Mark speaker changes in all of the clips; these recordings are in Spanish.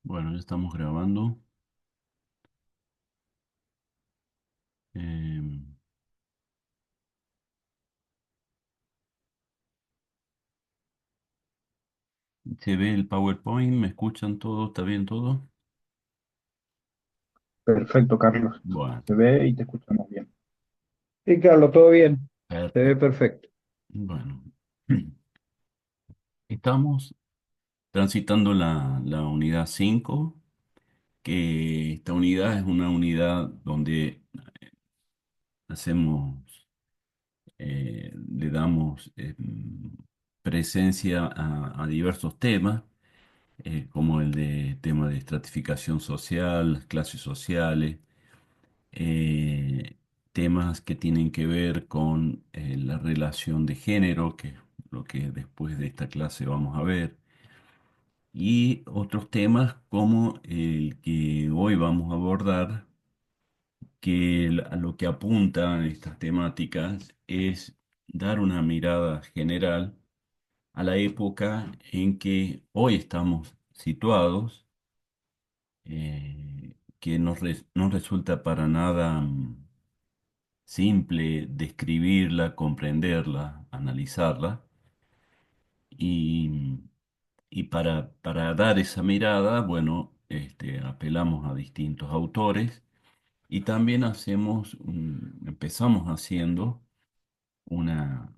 Speaker 1: Bueno, ya estamos grabando. Em, ¿Se ve el PowerPoint? ¿Me escuchan todo? ¿Está bien todo?
Speaker 2: Perfecto, Carlos.
Speaker 1: Bueno,
Speaker 2: Se ve y te escuchamos bien. Sí, Carlos, todo bien. Se ve
Speaker 1: perfecto.
Speaker 2: perfecto.
Speaker 1: Bueno, estamos transitando la unidad 5, que esta unidad es una unidad donde hacemos, le damos presencia a diversos temas, como el de tema de estratificación social, clases sociales, eh, temas que tienen que ver con la relación de género, que es lo que después de esta clase vamos a ver, y otros temas como el que hoy vamos a abordar, que a lo que apuntan estas temáticas es dar una mirada general a la época en que hoy estamos situados, que no resulta para nada simple describirla, comprenderla, analizarla. Y, y para dar esa mirada, bueno, apelamos a distintos autores y también empezamos haciendo una,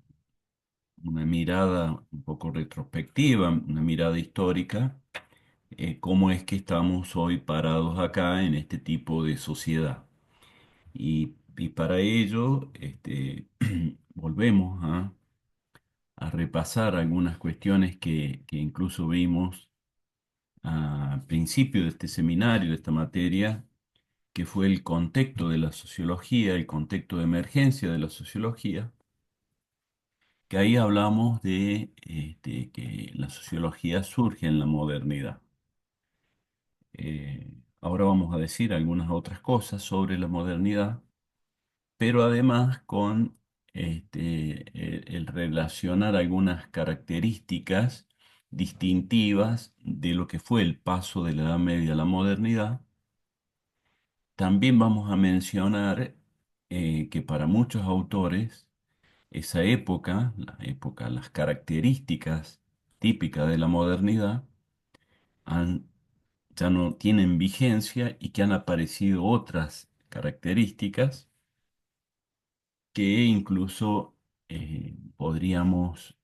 Speaker 1: una mirada un poco retrospectiva, una mirada histórica, cómo es que estamos hoy parados acá en este tipo de sociedad. Y para ello, volvemos a repasar algunas cuestiones que incluso vimos al principio de este seminario, de esta materia, que fue el contexto de la sociología, el contexto de emergencia de la sociología, que ahí hablamos de que la sociología surge en la modernidad. Ahora vamos a decir algunas otras cosas sobre la modernidad, pero además con el relacionar algunas características distintivas de lo que fue el paso de la Edad Media a la modernidad. También vamos a mencionar que para muchos autores esa época, las características típicas de la modernidad han- ya no tienen vigencia y que han aparecido otras características que incluso podríamos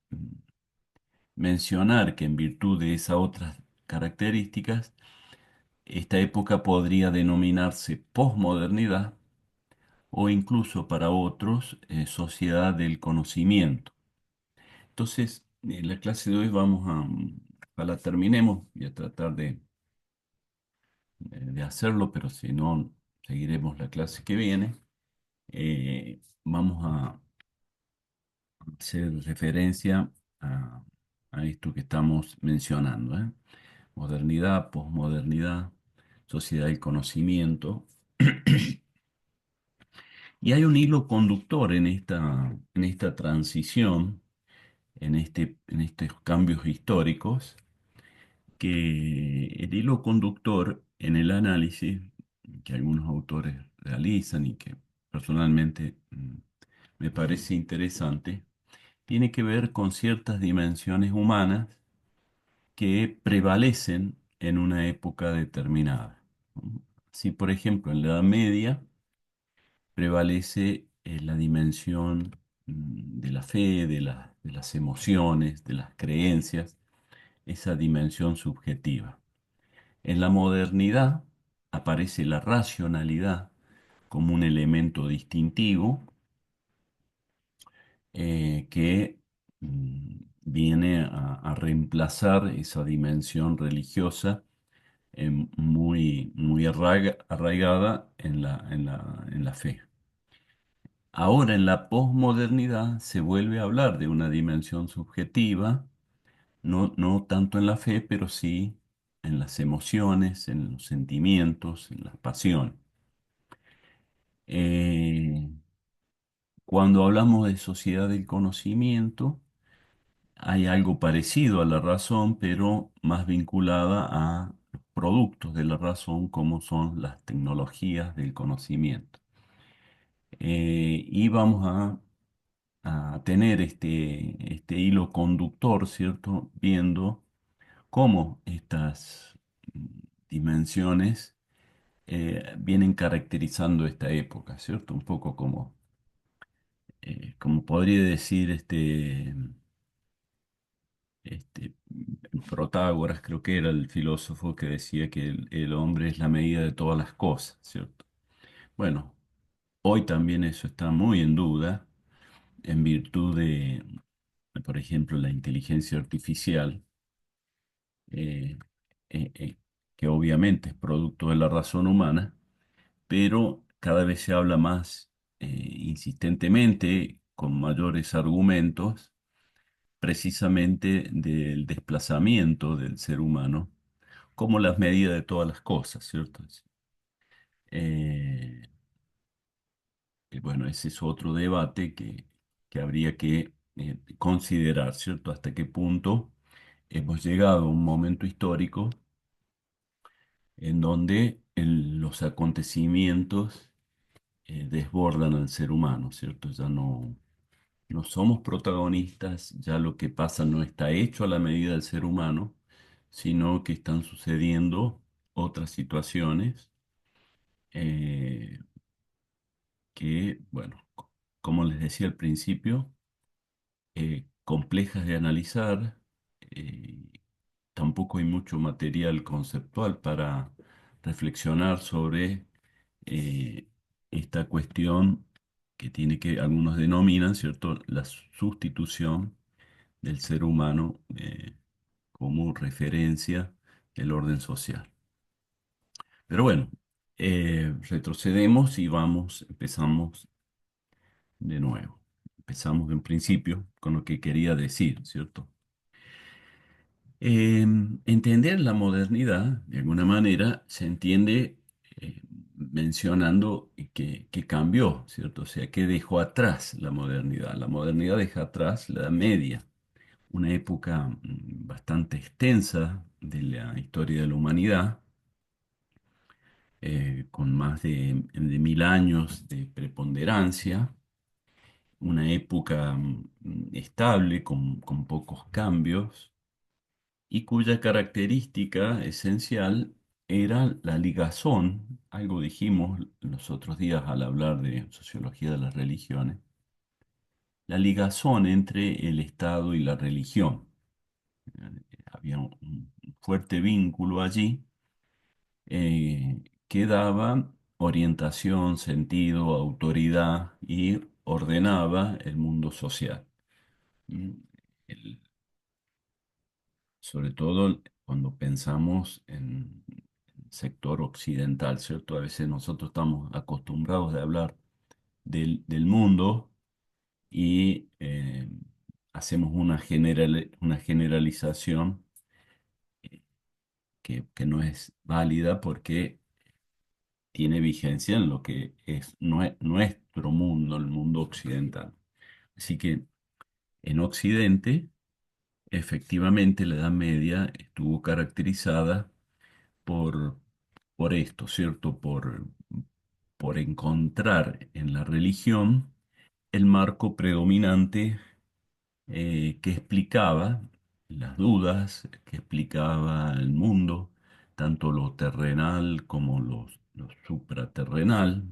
Speaker 1: mencionar que en virtud de esas otras características, esta época podría denominarse posmodernidad o incluso para otros sociedad del conocimiento. Entonces, en la clase de hoy ojalá terminemos, voy a tratar de hacerlo, pero si no, seguiremos la clase que viene. Vamos a hacer referencia a, a esto que estamos mencionando, ¿eh? Modernidad, posmodernidad, sociedad del conocimiento. Y hay un hilo conductor en esta transición, en estos cambios históricos, que el hilo conductor en el análisis que algunos autores realizan y que personalmente me parece interesante, tiene que ver con ciertas dimensiones humanas que prevalecen en una época determinada. Si, por ejemplo, en la Edad Media prevalece la dimensión de la fe, de las emociones, de las creencias, esa dimensión subjetiva. En la modernidad aparece la racionalidad como un elemento distintivo que viene a reemplazar esa dimensión religiosa muy arraigada en la fe. Ahora en la posmodernidad se vuelve a hablar de una dimensión subjetiva, no tanto en la fe, pero sí en las emociones, en los sentimientos, en las pasiones. Eh, Cuando hablamos de sociedad del conocimiento, hay algo parecido a la razón, pero más vinculada a productos de la razón como son las tecnologías del conocimiento. Y vamos a tener este hilo conductor, ¿cierto? Viendo cómo estas dimensiones vienen caracterizando esta época, ¿cierto? Un poco como podría decir este, Protágoras, creo que era el filósofo que decía que el hombre es la medida de todas las cosas, ¿cierto? Bueno, hoy también eso está muy en duda en virtud de, por ejemplo, la inteligencia artificial, eh, eh, eh, que obviamente es producto de la razón humana, pero cada vez se habla más insistentemente, con mayores argumentos, precisamente del desplazamiento del ser humano como las medidas de todas las cosas, ¿cierto? Eh, y bueno, ese es otro debate que habría que considerar, ¿cierto? Hasta qué punto hemos llegado a un momento histórico en donde los acontecimientos desbordan al ser humano, ¿cierto? Ya no somos protagonistas, ya lo que pasa no está hecho a la medida del ser humano, sino que están sucediendo otras situaciones eh, que, bueno, como les decía al principio, complejas de analizar. eh, Tampoco hay mucho material conceptual para reflexionar sobre eh, esta cuestión que tiene que, algunos denominan, ¿cierto?, la sustitución del ser humano como referencia del orden social. Pero bueno, retrocedemos y empezamos de nuevo. Empezamos de un principio con lo que quería decir, ¿cierto? Entender la modernidad, de alguna manera, se entiende mencionando que cambió, ¿cierto? O sea, que dejó atrás la modernidad. La modernidad deja atrás la Edad Media, una época bastante extensa de la historia de la humanidad, con más de 1000 años de preponderancia, una época estable, con pocos cambios y cuya característica esencial era la ligazón, algo dijimos los otros días al hablar de sociología de las religiones, la ligazón entre el Estado y la religión. Había un fuerte vínculo allí que daba orientación, sentido, autoridad y ordenaba el mundo social. Mm, el- Sobre todo cuando pensamos en el sector occidental, ¿cierto? A veces nosotros estamos acostumbrados de hablar del mundo y hacemos una generalización que no es válida porque tiene vigencia en lo que es nuestro mundo, el mundo occidental. Así que en Occidente, efectivamente, la Edad Media estuvo caracterizada por, por esto, ¿cierto? Por encontrar en la religión el marco predominante que explicaba las dudas, que explicaba el mundo, tanto lo terrenal como lo supraterrenal,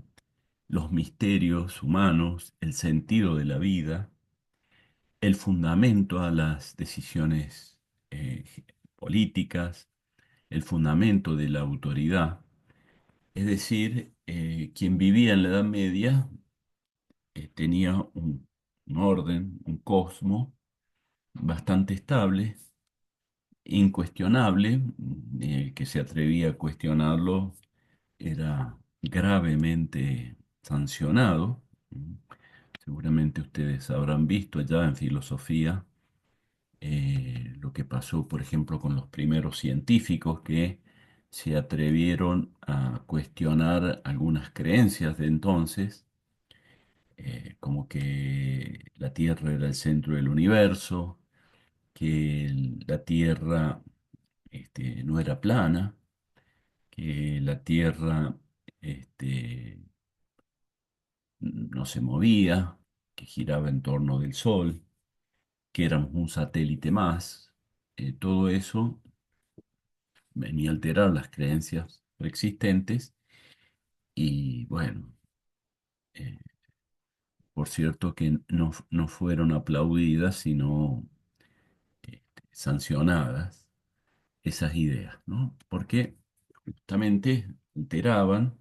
Speaker 1: los misterios humanos, el sentido de la vida, el fundamento a las decisiones eh, políticas, el fundamento de la autoridad. Es decir, quien vivía en la Edad Media tenía un orden, un cosmos bastante estable, incuestionable. El que se atrevía a cuestionarlo era gravemente sancionado. Seguramente ustedes habrán visto allá en filosofía lo que pasó, por ejemplo, con los primeros científicos que se atrevieron a cuestionar algunas creencias de entonces, como que la Tierra era el centro del universo, que la Tierra no era plana, que la Tierra este, no se movía, que giraba en torno del Sol, que éramos un satélite más. Todo eso venía a alterar las creencias preexistentes y bueno, eh, por cierto que no fueron aplaudidas, sino sancionadas esas ideas, ¿no? Porque justamente alteraban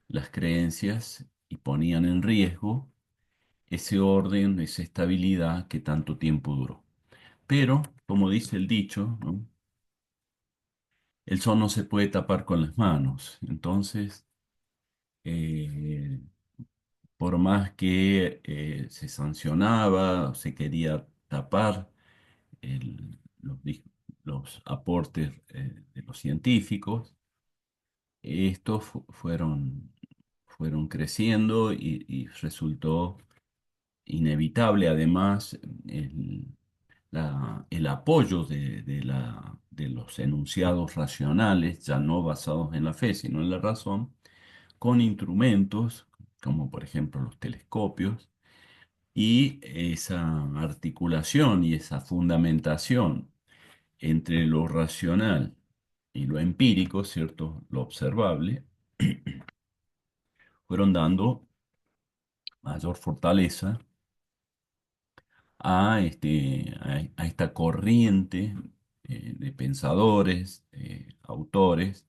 Speaker 1: las creencias y ponían en riesgo ese orden, esa estabilidad que tanto tiempo duró. Pero, como dice el dicho, ¿no? El sol no se puede tapar con las manos. Entonces, eh, por más que se sancionaba, se quería tapar los aportes de los científicos, estos fueron creciendo y resultó inevitable además el apoyo de los enunciados racionales, ya no basados en la fe, sino en la razón, con instrumentos como por ejemplo los telescopios, y esa articulación y esa fundamentación entre lo racional y lo empírico, ¿cierto? Lo observable, fueron dando mayor fortaleza a esta corriente de pensadores, autores,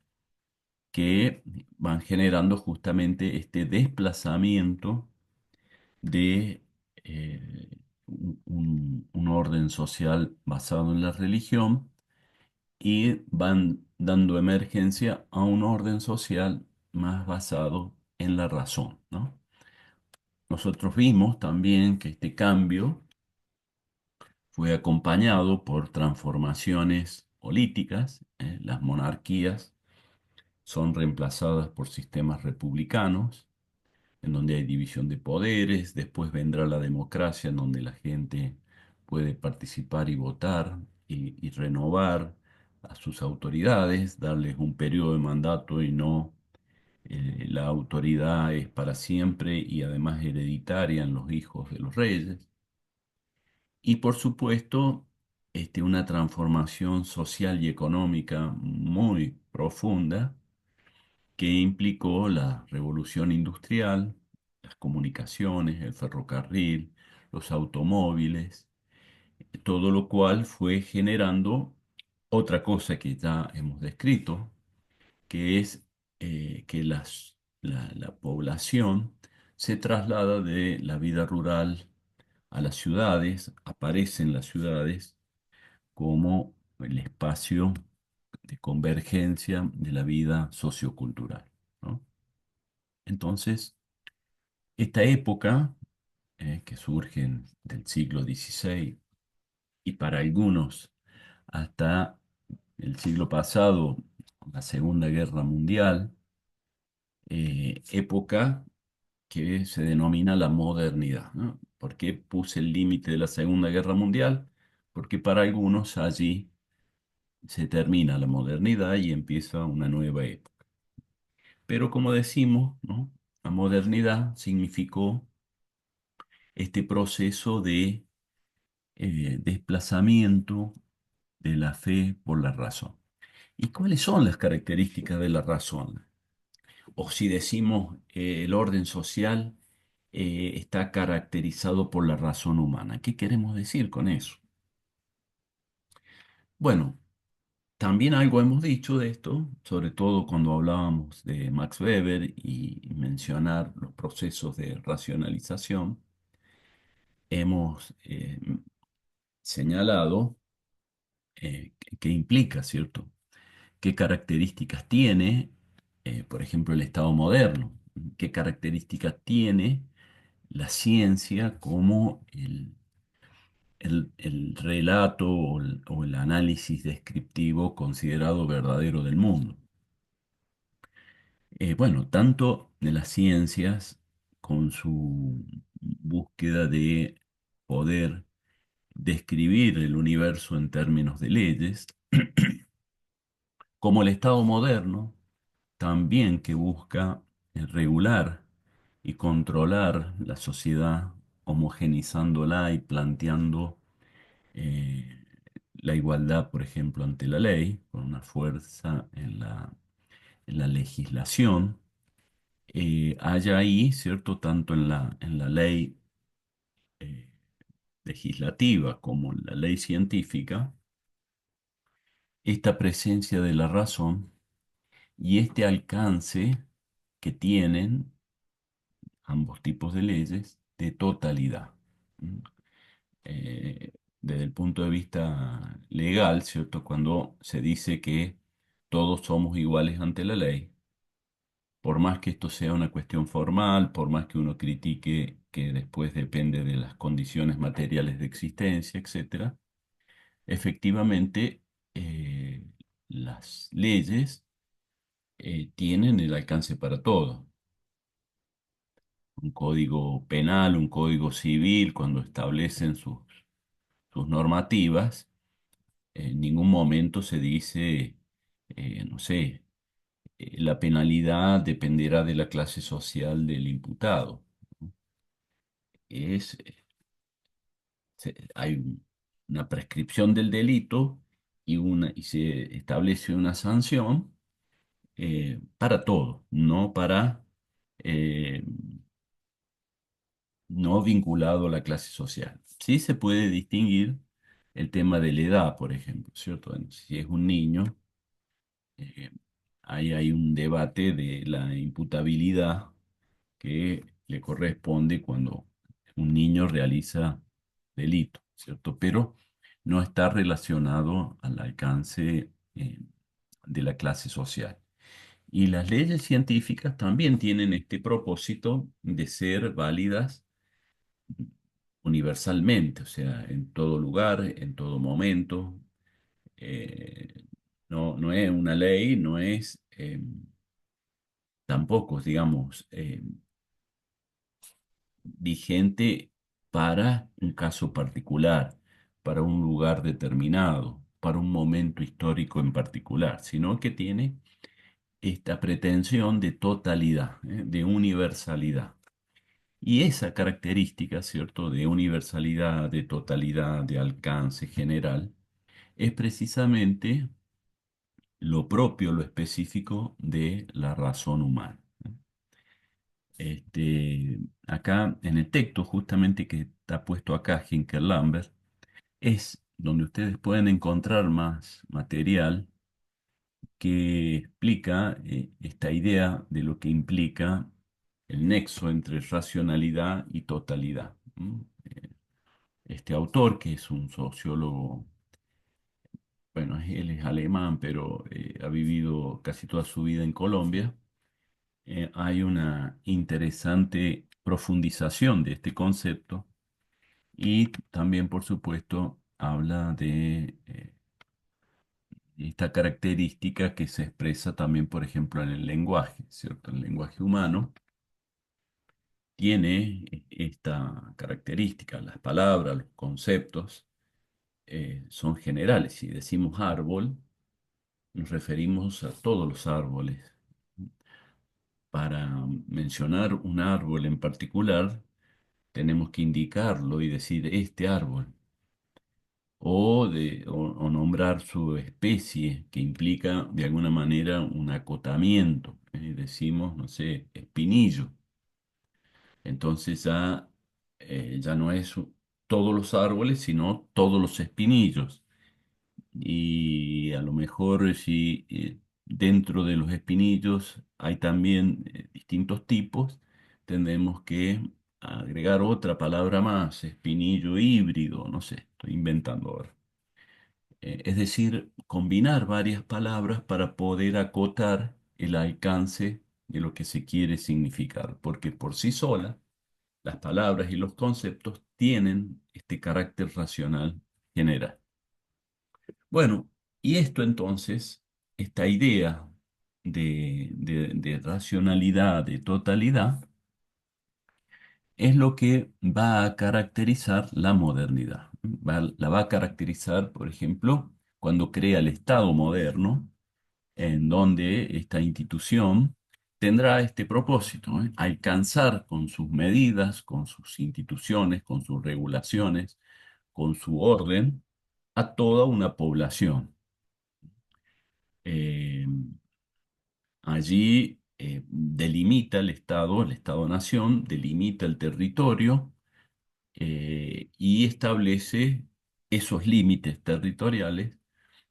Speaker 1: que van generando justamente este desplazamiento de un orden social basado en la religión y van dando emergencia a un orden social más basado en la razón, ¿no? Nosotros vimos también que este cambio fue acompañado por transformaciones políticas. Las monarquías son reemplazadas por sistemas republicanos, en donde hay división de poderes. Después vendrá la democracia, en donde la gente puede participar y votar y renovar a sus autoridades, darles un periodo de mandato y no la autoridad es para siempre y además hereditaria en los hijos de los reyes. Y por supuesto, una transformación social y económica muy profunda que implicó la revolución industrial, las comunicaciones, el ferrocarril, los automóviles, todo lo cual fue generando otra cosa que ya hemos descrito, que es que la población se traslada de la vida rural a las ciudades, aparece en las ciudades como el espacio de convergencia de la vida sociocultural, ¿no? Entonces, esta época, que surge del siglo XVI y para algunos hasta el siglo pasado, la Segunda Guerra Mundial, época que se denomina la modernidad, ¿no? ¿Por qué puse el límite de la Segunda Guerra Mundial? Porque para algunos allí se termina la modernidad y empieza una nueva época. Pero como decimos, ¿no? La modernidad significó este proceso de desplazamiento de la fe por la razón. ¿Y cuáles son las características de la razón? O si decimos el orden social está caracterizado por la razón humana. ¿Qué queremos decir con eso? Bueno, también algo hemos dicho de esto, sobre todo cuando hablábamos de Max Weber y mencionar los procesos de racionalización. Hemos señalado qué implica, ¿cierto? ¿Qué características tiene, por ejemplo, el Estado moderno? ¿Qué características tiene la ciencia como el relato o el análisis descriptivo considerado verdadero del mundo? Bueno, tanto de las ciencias con su búsqueda de poder describir el universo en términos de leyes, como el Estado moderno, también que busca regular y controlar la sociedad, homogeneizándola y planteando eh, la igualdad, por ejemplo, ante la ley, con una fuerza en la legislación. Haya ahí, ¿cierto? Tanto en la ley eh, legislativa como en la ley científica, esta presencia de la razón y este alcance que tienen ambos tipos de leyes de totalidad. ¿Mm? Eh, Desde el punto de vista legal, ¿cierto? Cuando se dice que todos somos iguales ante la ley, por más que esto sea una cuestión formal, por más que uno critique que después depende de las condiciones materiales de existencia, etcétera, efectivamente las leyes tienen el alcance para todo. Un código penal, un código civil, cuando establecen sus normativas, en ningún momento se dice, no sé, la penalidad dependerá de la clase social del imputado. Es, hay una prescripción del delito y se establece una sanción para todo, no para eh, no vinculado a la clase social. Sí se puede distinguir el tema de la edad, por ejemplo, ¿cierto? Bueno, si es un niño, eh, ahí hay un debate de la imputabilidad que le corresponde cuando un niño realiza delito, ¿cierto? Pero no está relacionado al alcance de la clase social. Y las leyes científicas también tienen este propósito de ser válidas universalmente, o sea, en todo lugar, en todo momento. Eh, no es una ley, no es tampoco, digamos, vigente para un caso particular, para un lugar determinado, para un momento histórico en particular, sino que tiene esta pretensión de totalidad, de universalidad. Y esa característica, ¿cierto?, de universalidad, de totalidad, de alcance general, es precisamente lo propio, lo específico de la razón humana. Acá en el texto, justamente que está puesto acá, Hinker Lambert, es donde ustedes pueden encontrar más material que explica esta idea de lo que implica el nexo entre racionalidad y totalidad. Este autor, que es un sociólogo, bueno, él es alemán, pero ha vivido casi toda su vida en Colombia, hay una interesante profundización de este concepto y también, por supuesto, habla de esta característica que se expresa también, por ejemplo, en el lenguaje, ¿cierto? El lenguaje humano tiene esta característica, las palabras, los conceptos son generales. Si decimos árbol, nos referimos a todos los árboles. Para mencionar un árbol en particular, tenemos que indicarlo y decir este árbol, o nombrar su especie, que implica de alguna manera un acotamiento. Decimos, no sé, espinillo. Entonces ya no es todos los árboles, sino todos los espinillos. Y a lo mejor si dentro de los espinillos hay también distintos tipos, tendremos que agregar otra palabra más, espinillo híbrido, no sé, estoy inventando ahora. Es decir, combinar varias palabras para poder acotar el alcance de lo que se quiere significar, porque por sí sola las palabras y los conceptos tienen este carácter racional general. Bueno, y esto entonces, esta idea de racionalidad, de totalidad, es lo que va a caracterizar la modernidad. La va a caracterizar, por ejemplo, cuando crea el Estado moderno, en donde esta institución tendrá este propósito, ¿eh? Alcanzar con sus medidas, con sus instituciones, con sus regulaciones, con su orden, a toda una población. Eh, Allí delimita el Estado-nación, delimita el territorio y establece esos límites territoriales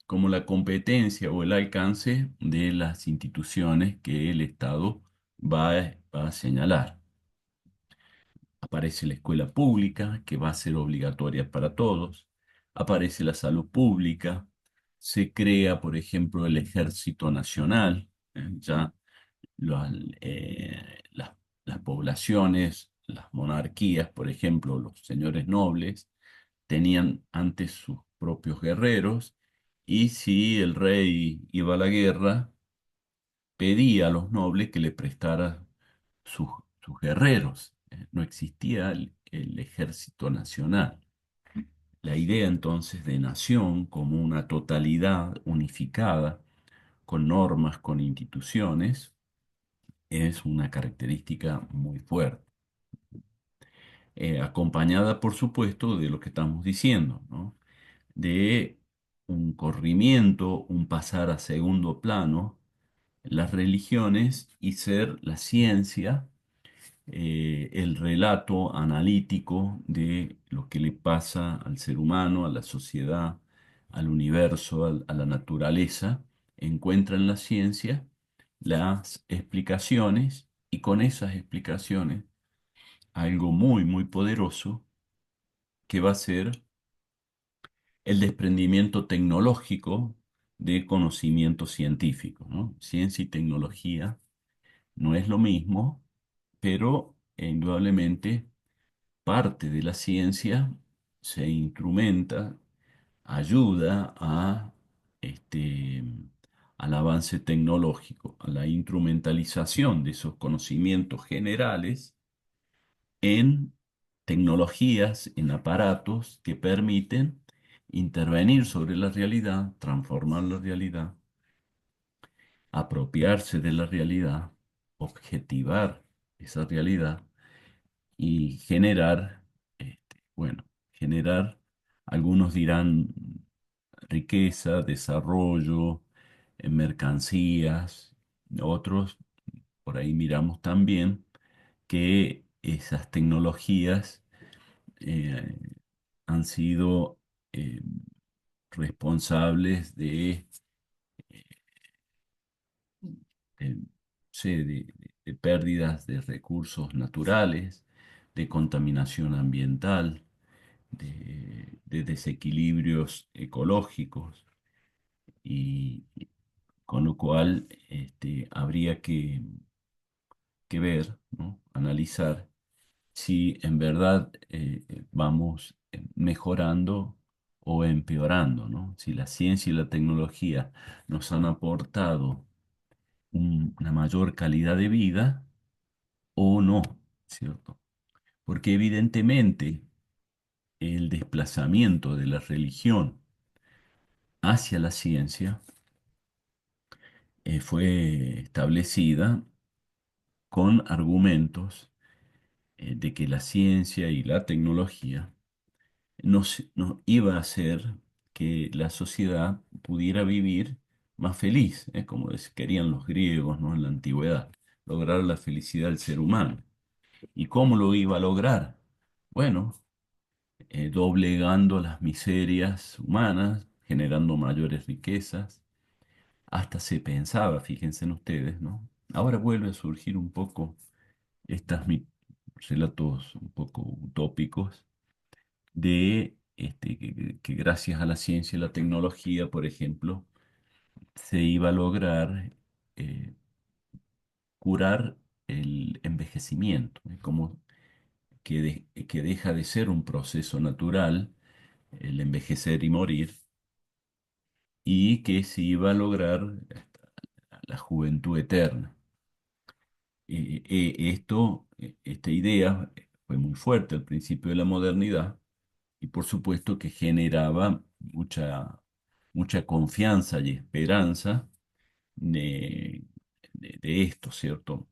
Speaker 1: como la competencia o el alcance de las instituciones que el Estado va a señalar. Aparece la escuela pública, que va a ser obligatoria para todos. Aparece la salud pública. Se crea, por ejemplo, el Ejército Nacional. Ya lo- las, las poblaciones, las monarquías, por ejemplo, los señores nobles, tenían antes sus propios guerreros, y si el rey iba a la guerra, pedía a los nobles que le prestara sus, sus guerreros. No existía el ejército nacional. La idea entonces de nación como una totalidad unificada, con normas, con instituciones, es una característica muy fuerte, acompañada, por supuesto, de lo que estamos diciendo, ¿no? De un corrimiento, un pasar a segundo plano, las religiones y ser la ciencia, el relato analítico de lo que le pasa al ser humano, a la sociedad, al universo, a la naturaleza, encuentra en la ciencia las explicaciones, y con esas explicaciones algo muy, muy poderoso que va a ser el desprendimiento tecnológico de conocimiento científico, ¿no? Ciencia y tecnología no es lo mismo, pero indudablemente parte de la ciencia se instrumenta, ayuda a, este, al avance tecnológico, a la instrumentalización de esos conocimientos generales en tecnologías, en aparatos que permiten intervenir sobre la realidad, transformar la realidad, apropiarse de la realidad, objetivar esa realidad y generar, bueno, generar, algunos dirán riqueza, desarrollo, mercancías, otros, por ahí miramos también que esas tecnologías eh, han sido eh, responsables de, sé, de pérdidas de recursos naturales, de contaminación ambiental, de desequilibrios ecológicos, y con lo cual habría que ver, ¿no? Analizar si en verdad vamos mejorando o empeorando, ¿no? Si la ciencia y la tecnología nos han aportado una mayor calidad de vida o no, ¿cierto? Porque evidentemente el desplazamiento de la religión hacia la ciencia fue establecida con argumentos de que la ciencia y la tecnología nos iba a hacer que la sociedad pudiera vivir más feliz, como querían los griegos, ¿no? En la antigüedad, lograr la felicidad del ser humano. ¿Y cómo lo iba a lograr? Bueno, doblegando las miserias humanas, generando mayores riquezas. Hasta se pensaba, fíjense en ustedes, ¿no? Ahora vuelve a surgir un poco estos relatos un poco utópicos de que gracias a la ciencia y la tecnología, por ejemplo, se iba a lograr eh, curar el envejecimiento, como que deja de ser un proceso natural el envejecer y morir, y que se iba a lograr la juventud eterna. Esta idea fue muy fuerte al principio de la modernidad, y por supuesto que generaba mucha confianza y esperanza de, de esto, ¿cierto?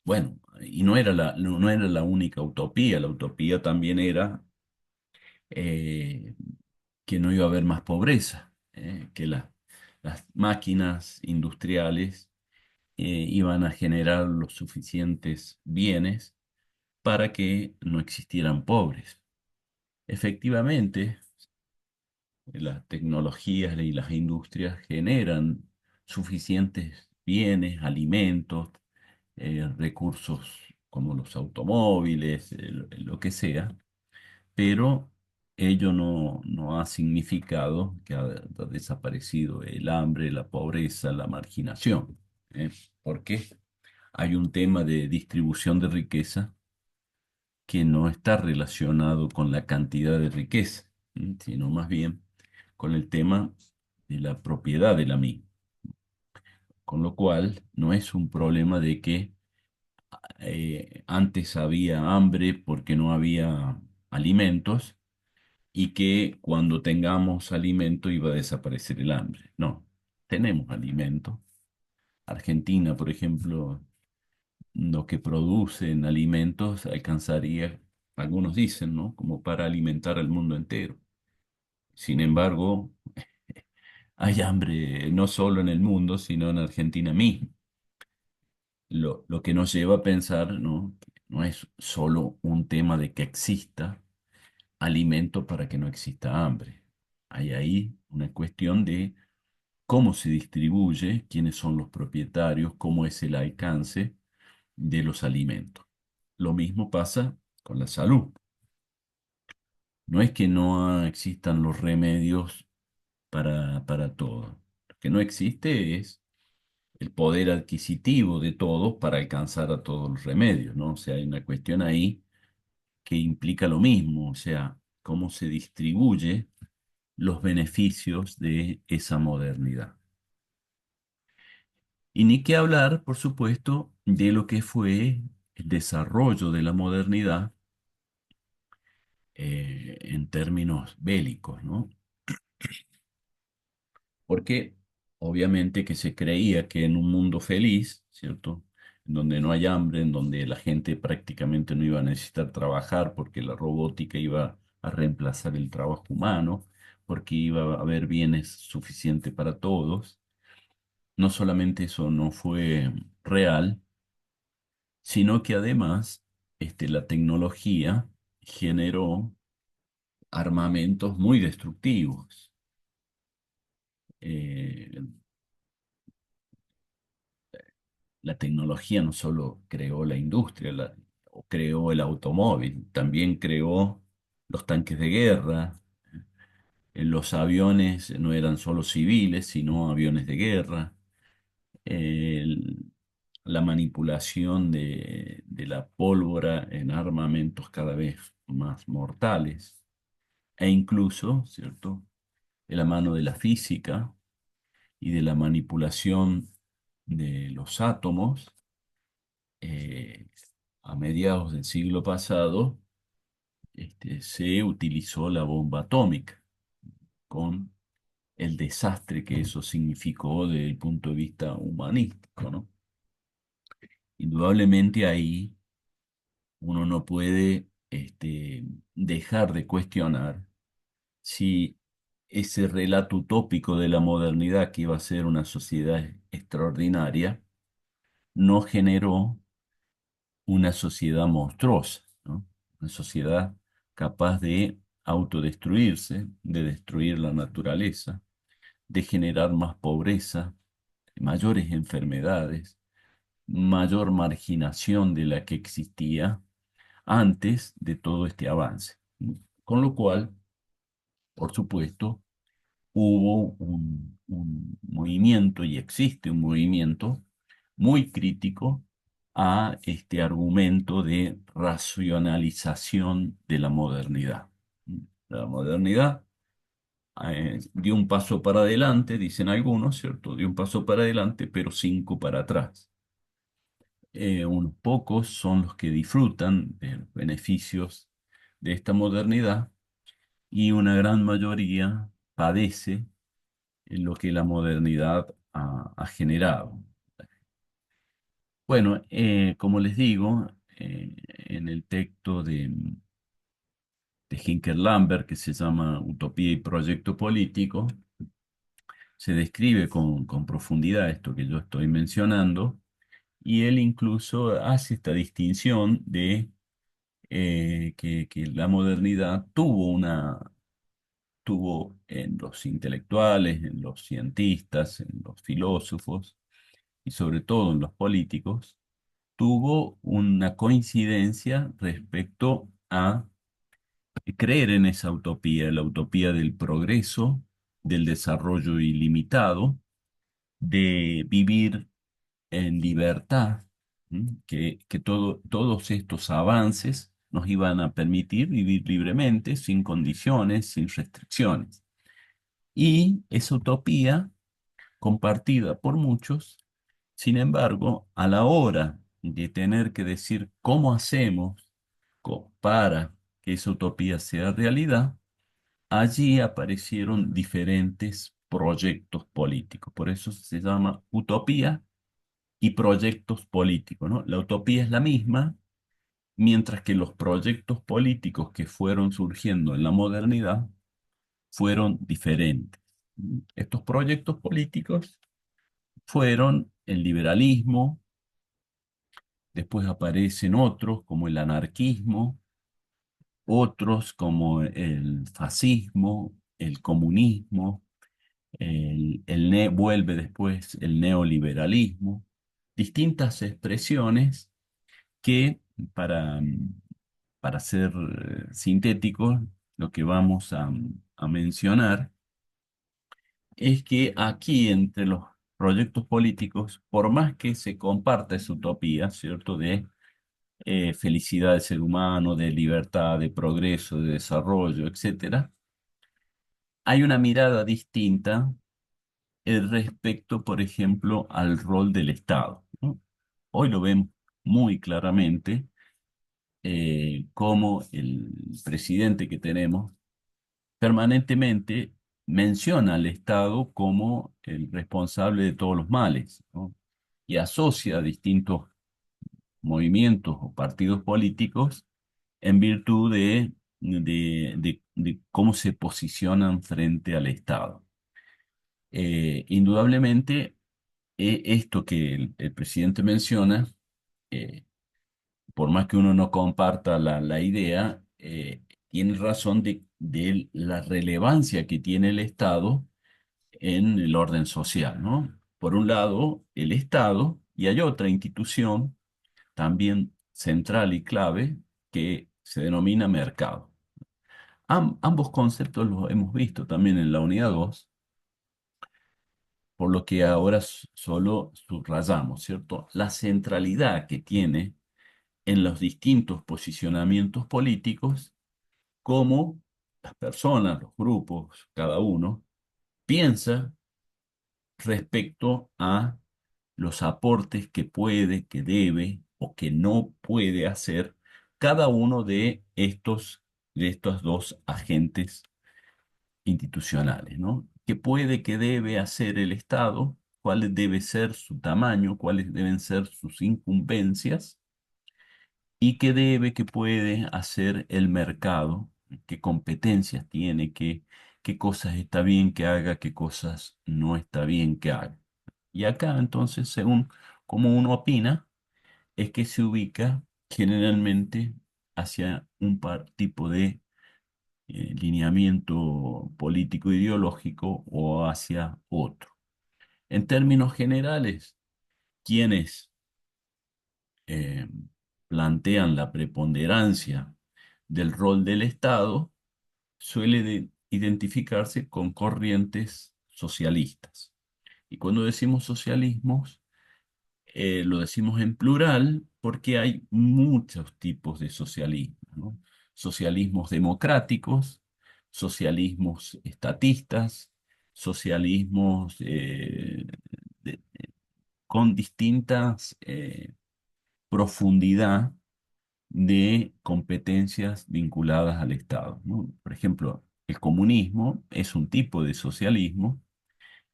Speaker 1: Bueno, y no era la única utopía, la utopía también era eh, que no iba a haber más pobreza, que las máquinas industriales iban a generar los suficientes bienes para que no existieran pobres. Efectivamente, las tecnologías y las industrias generan suficientes bienes, alimentos, recursos como los automóviles, lo que sea, pero ello no ha significado que ha desaparecido el hambre, la pobreza, la marginación. ¿Eh? ¿Por qué? Hay un tema de distribución de riqueza que no está relacionado con la cantidad de riqueza, sino más bien con el tema de la propiedad de la misma. Con lo cual, no es un problema de que antes había hambre porque no había alimentos y que cuando tengamos alimento iba a desaparecer el hambre. No, tenemos alimento. Argentina, por ejemplo, lo que produce en alimentos alcanzaría, algunos dicen, ¿no? Como para alimentar al mundo entero. Sin embargo, hay hambre no solo en el mundo, sino en Argentina misma. Lo que nos lleva a pensar, ¿no? Que no es solo un tema de que exista alimento para que no exista hambre. Hay ahí una cuestión de cómo se distribuye, quiénes son los propietarios, cómo es el alcance de los alimentos. Lo mismo pasa con la salud. No es que no existan los remedios para todo. Lo que no existe es el poder adquisitivo de todos para alcanzar a todos los remedios, ¿no? O sea, hay una cuestión ahí que implica lo mismo, o sea, cómo se distribuye los beneficios de esa modernidad. Y ni qué hablar, por supuesto, de lo que fue el desarrollo de la modernidad en términos bélicos, ¿no? Porque obviamente que se creía que en un mundo feliz, ¿cierto? En donde no hay hambre, en donde la gente prácticamente no iba a necesitar trabajar porque la robótica iba a reemplazar el trabajo humano, porque iba a haber bienes suficientes para todos. No solamente eso no fue real, sino que además la tecnología generó armamentos muy destructivos. Eh, la tecnología no solo creó la industria, o creó el automóvil, también creó los tanques de guerra. Los aviones no eran solo civiles, sino aviones de guerra. El- la manipulación de la pólvora en armamentos cada vez más mortales. E incluso, ¿cierto?, de la mano de la física y de la manipulación de los átomos, eh, a mediados del siglo pasado, se utilizó la bomba atómica con el desastre que eso significó desde el punto de vista humanístico, ¿no? Indudablemente ahí uno no puede dejar de cuestionar si ese relato utópico de la modernidad que iba a ser una sociedad extraordinaria no generó una sociedad monstruosa, ¿no? Una sociedad capaz de autodestruirse, de destruir la naturaleza, de generar más pobreza, mayores enfermedades, mayor marginación de la que existía antes de todo este avance. Con lo cual, por supuesto, hubo un movimiento y existe un movimiento muy crítico a este argumento de racionalización de la modernidad. La modernidad dio un paso para adelante, dicen algunos, ¿cierto? Dio un paso para adelante, pero cinco para atrás. Unos pocos son los que disfrutan de los beneficios de esta modernidad y una gran mayoría padece lo que la modernidad ha generado. Bueno, como les digo, en el texto de Hinker Lambert, que se llama Utopía y Proyecto Político, se describe con profundidad esto que yo estoy mencionando, y él incluso hace esta distinción de que la modernidad tuvo en los intelectuales, en los cientistas, en los filósofos y sobre todo en los políticos, tuvo una coincidencia respecto a creer en esa utopía, la utopía del progreso, del desarrollo ilimitado, de vivir en libertad, ¿m? Que todos estos avances nos iban a permitir vivir libremente, sin condiciones, sin restricciones. Y esa utopía, compartida por muchos, sin embargo, a la hora de tener que decir cómo hacemos para que esa utopía sea realidad, allí aparecieron diferentes proyectos políticos. Por eso se llama utopía y proyectos políticos, ¿no? La utopía es la misma, mientras que los proyectos políticos que fueron surgiendo en la modernidad fueron diferentes. Estos proyectos políticos fueron el liberalismo, después aparecen otros como el anarquismo, otros como el fascismo, el comunismo, vuelve después el neoliberalismo, distintas expresiones que para, para ser sintéticos, lo que vamos a mencionar es que aquí entre los proyectos políticos, por más que se comparta esa utopía, ¿cierto? De felicidad del ser humano, de libertad, de progreso, de desarrollo, etcétera, hay una mirada distinta respecto, por ejemplo, al rol del Estado, ¿no? Hoy lo vemos muy claramente cómo el presidente que tenemos permanentemente menciona al Estado como el responsable de todos los males, ¿no? Y asocia a distintos movimientos o partidos políticos en virtud de cómo se posicionan frente al Estado. Indudablemente, esto que el presidente menciona, eh, por más que uno no comparta la idea, tiene razón de la relevancia que tiene el Estado en el orden social, ¿no? Por un lado, el Estado, y hay otra institución también central y clave que se denomina mercado. Ambos conceptos los hemos visto también en la unidad 2, por lo que ahora solo subrayamos, ¿cierto? La centralidad que tiene en los distintos posicionamientos políticos, cómo las personas, los grupos, cada uno, piensa respecto a los aportes que puede, que debe o que no puede hacer cada uno de estos dos agentes institucionales, ¿no? ¿Qué puede, qué debe hacer el Estado? ¿Cuál debe ser su tamaño? ¿Cuáles deben ser sus incumbencias? ¿Y qué debe, qué puede hacer el mercado? ¿Qué competencias tiene? ¿Qué cosas está bien que haga? ¿Qué cosas no está bien que haga? Y acá entonces, según cómo uno opina, es que se ubica generalmente hacia un tipo de lineamiento político ideológico o hacia otro. En términos generales, quienes eh, plantean la preponderancia del rol del Estado suele identificarse con corrientes socialistas. Y cuando decimos socialismos, lo decimos en plural porque hay muchos tipos de socialismo, ¿no? Socialismos democráticos, socialismos estatistas, socialismos de- con distintas profundidad de competencias vinculadas al Estado, ¿no? Por ejemplo, el comunismo es un tipo de socialismo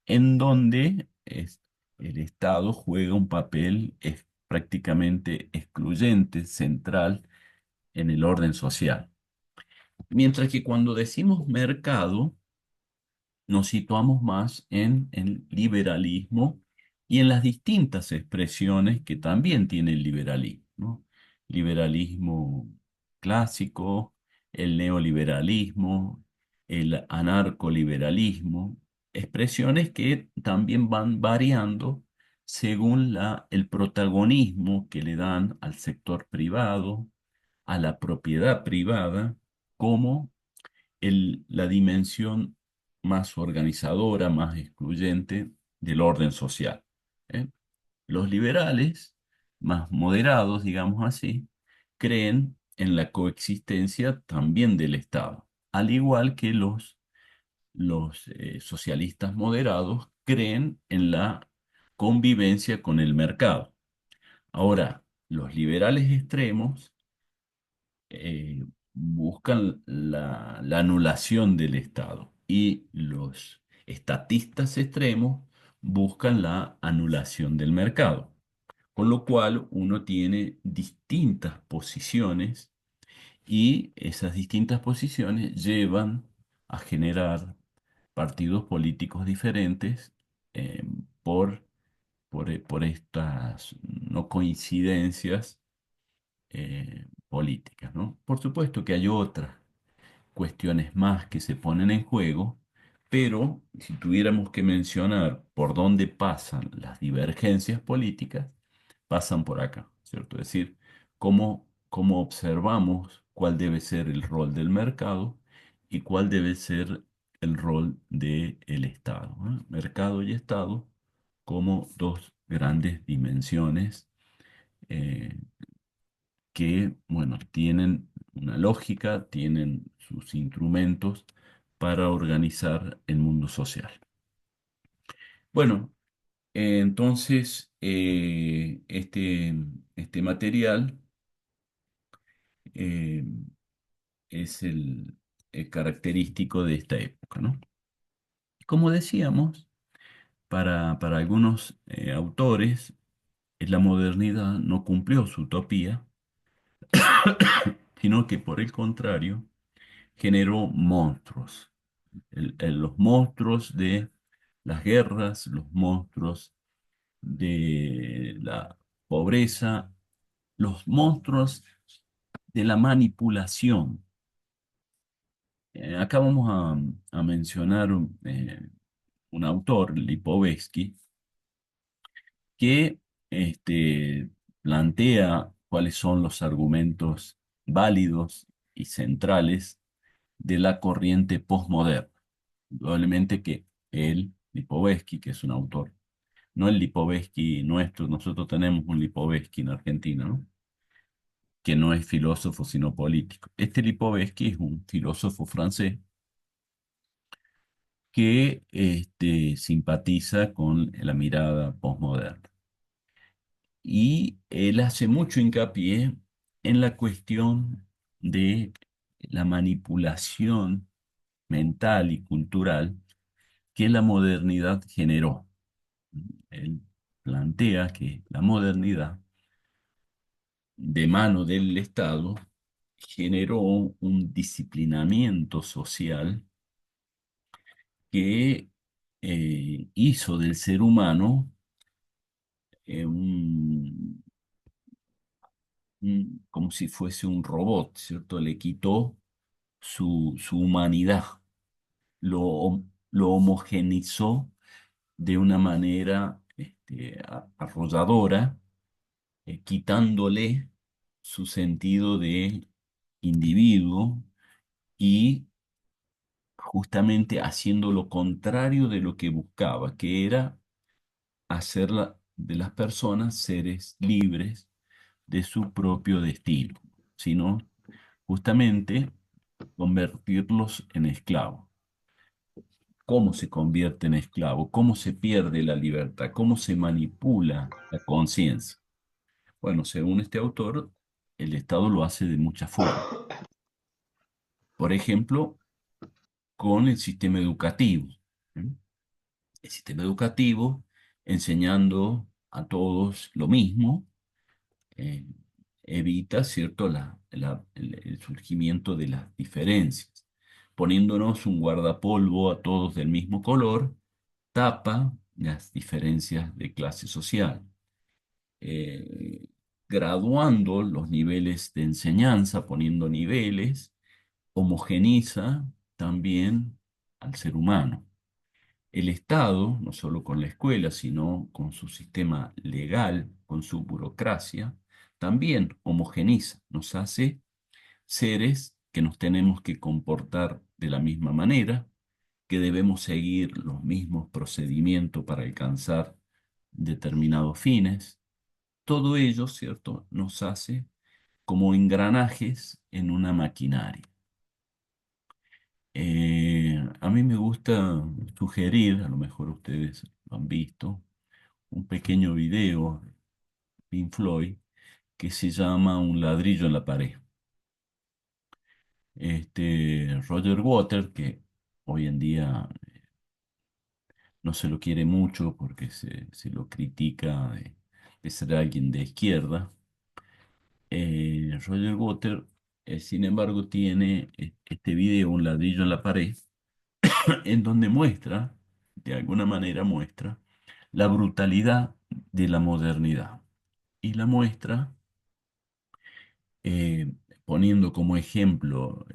Speaker 1: en donde el Estado juega un papel prácticamente excluyente, central en el orden social. Mientras que cuando decimos mercado, nos situamos más en el liberalismo y en las distintas expresiones que también tiene el liberalismo, ¿no? Liberalismo clásico, el neoliberalismo, el anarcoliberalismo, expresiones que también van variando según el protagonismo que le dan al sector privado, a la propiedad privada, como la dimensión más organizadora, más excluyente del orden social. ¿Eh? Los liberales, más moderados, digamos así, creen en la coexistencia también del Estado, al igual que los socialistas moderados creen en la convivencia con el mercado. Ahora, los liberales extremos buscan la anulación del Estado y los estatistas extremos buscan la anulación del mercado. Con lo cual uno tiene distintas posiciones y esas distintas posiciones llevan a generar partidos políticos diferentes eh, por, por estas no coincidencias políticas, ¿no? Por supuesto que hay otras cuestiones más que se ponen en juego, pero si tuviéramos que mencionar por dónde pasan las divergencias políticas, pasan por acá, ¿cierto? Es decir, cómo observamos cuál debe ser el rol del mercado y cuál debe ser el rol del Estado, ¿no? Mercado y Estado como dos grandes dimensiones eh, que, bueno, tienen una lógica, tienen sus instrumentos para organizar el mundo social. Bueno, entonces este material eh, es el característico de esta época, ¿no? Como decíamos, para algunos autores, la modernidad no cumplió su utopía, sino que por el contrario, generó monstruos. Los monstruos de las guerras, los monstruos de la pobreza, los monstruos de la manipulación. Acá vamos a mencionar un autor, Lipovetsky, que plantea cuáles son los argumentos válidos y centrales de la corriente postmoderna. Probablemente que él, Lipovetsky, que es un autor, no el Lipovetsky nuestro, nosotros tenemos un Lipovetsky en Argentina, ¿no? Que no es filósofo, sino político. Este Lipovetsky es un filósofo francés que simpatiza con la mirada postmoderna. Y él hace mucho hincapié en la cuestión de la manipulación mental y cultural que la modernidad generó. Él plantea que la modernidad, de mano del Estado, generó un disciplinamiento social que hizo del ser humano eh, un- como si fuese un robot, ¿cierto? Le quitó su humanidad, lo homogeneizó de una manera arrolladora, quitándole su sentido de individuo y justamente haciendo lo contrario de lo que buscaba, que era hacer de las personas seres libres de su propio destino, sino justamente convertirlos en esclavos. ¿Cómo se convierte en esclavo? ¿Cómo se pierde la libertad? ¿Cómo se manipula la conciencia? Bueno, según este autor, el Estado lo hace de muchas formas. Por ejemplo, con el sistema educativo. ¿Mm? El sistema educativo enseñando a todos lo mismo, eh, evita, ¿cierto?, el surgimiento de las diferencias. Poniéndonos un guardapolvo a todos del mismo color, tapa las diferencias de clase social. eh, Graduando los niveles de enseñanza, poniendo niveles, homogeniza también al ser humano. El Estado, no solo con la escuela, sino con su sistema legal, con su burocracia, también homogeniza, nos hace seres que nos tenemos que comportar de la misma manera, que debemos seguir los mismos procedimientos para alcanzar determinados fines. Todo ello, ¿cierto?, nos hace como engranajes en una maquinaria. A mí me gusta sugerir, a lo mejor ustedes lo han visto, un pequeño video de Pink Floyd que se llama Un ladrillo en la pared. Roger Waters, que hoy en día no se lo quiere mucho porque se lo critica de ser alguien de izquierda. Roger Waters, sin embargo, tiene este video, Un ladrillo en la pared, en donde muestra, de alguna manera muestra, la brutalidad de la modernidad. Y la muestra eh, poniendo como ejemplo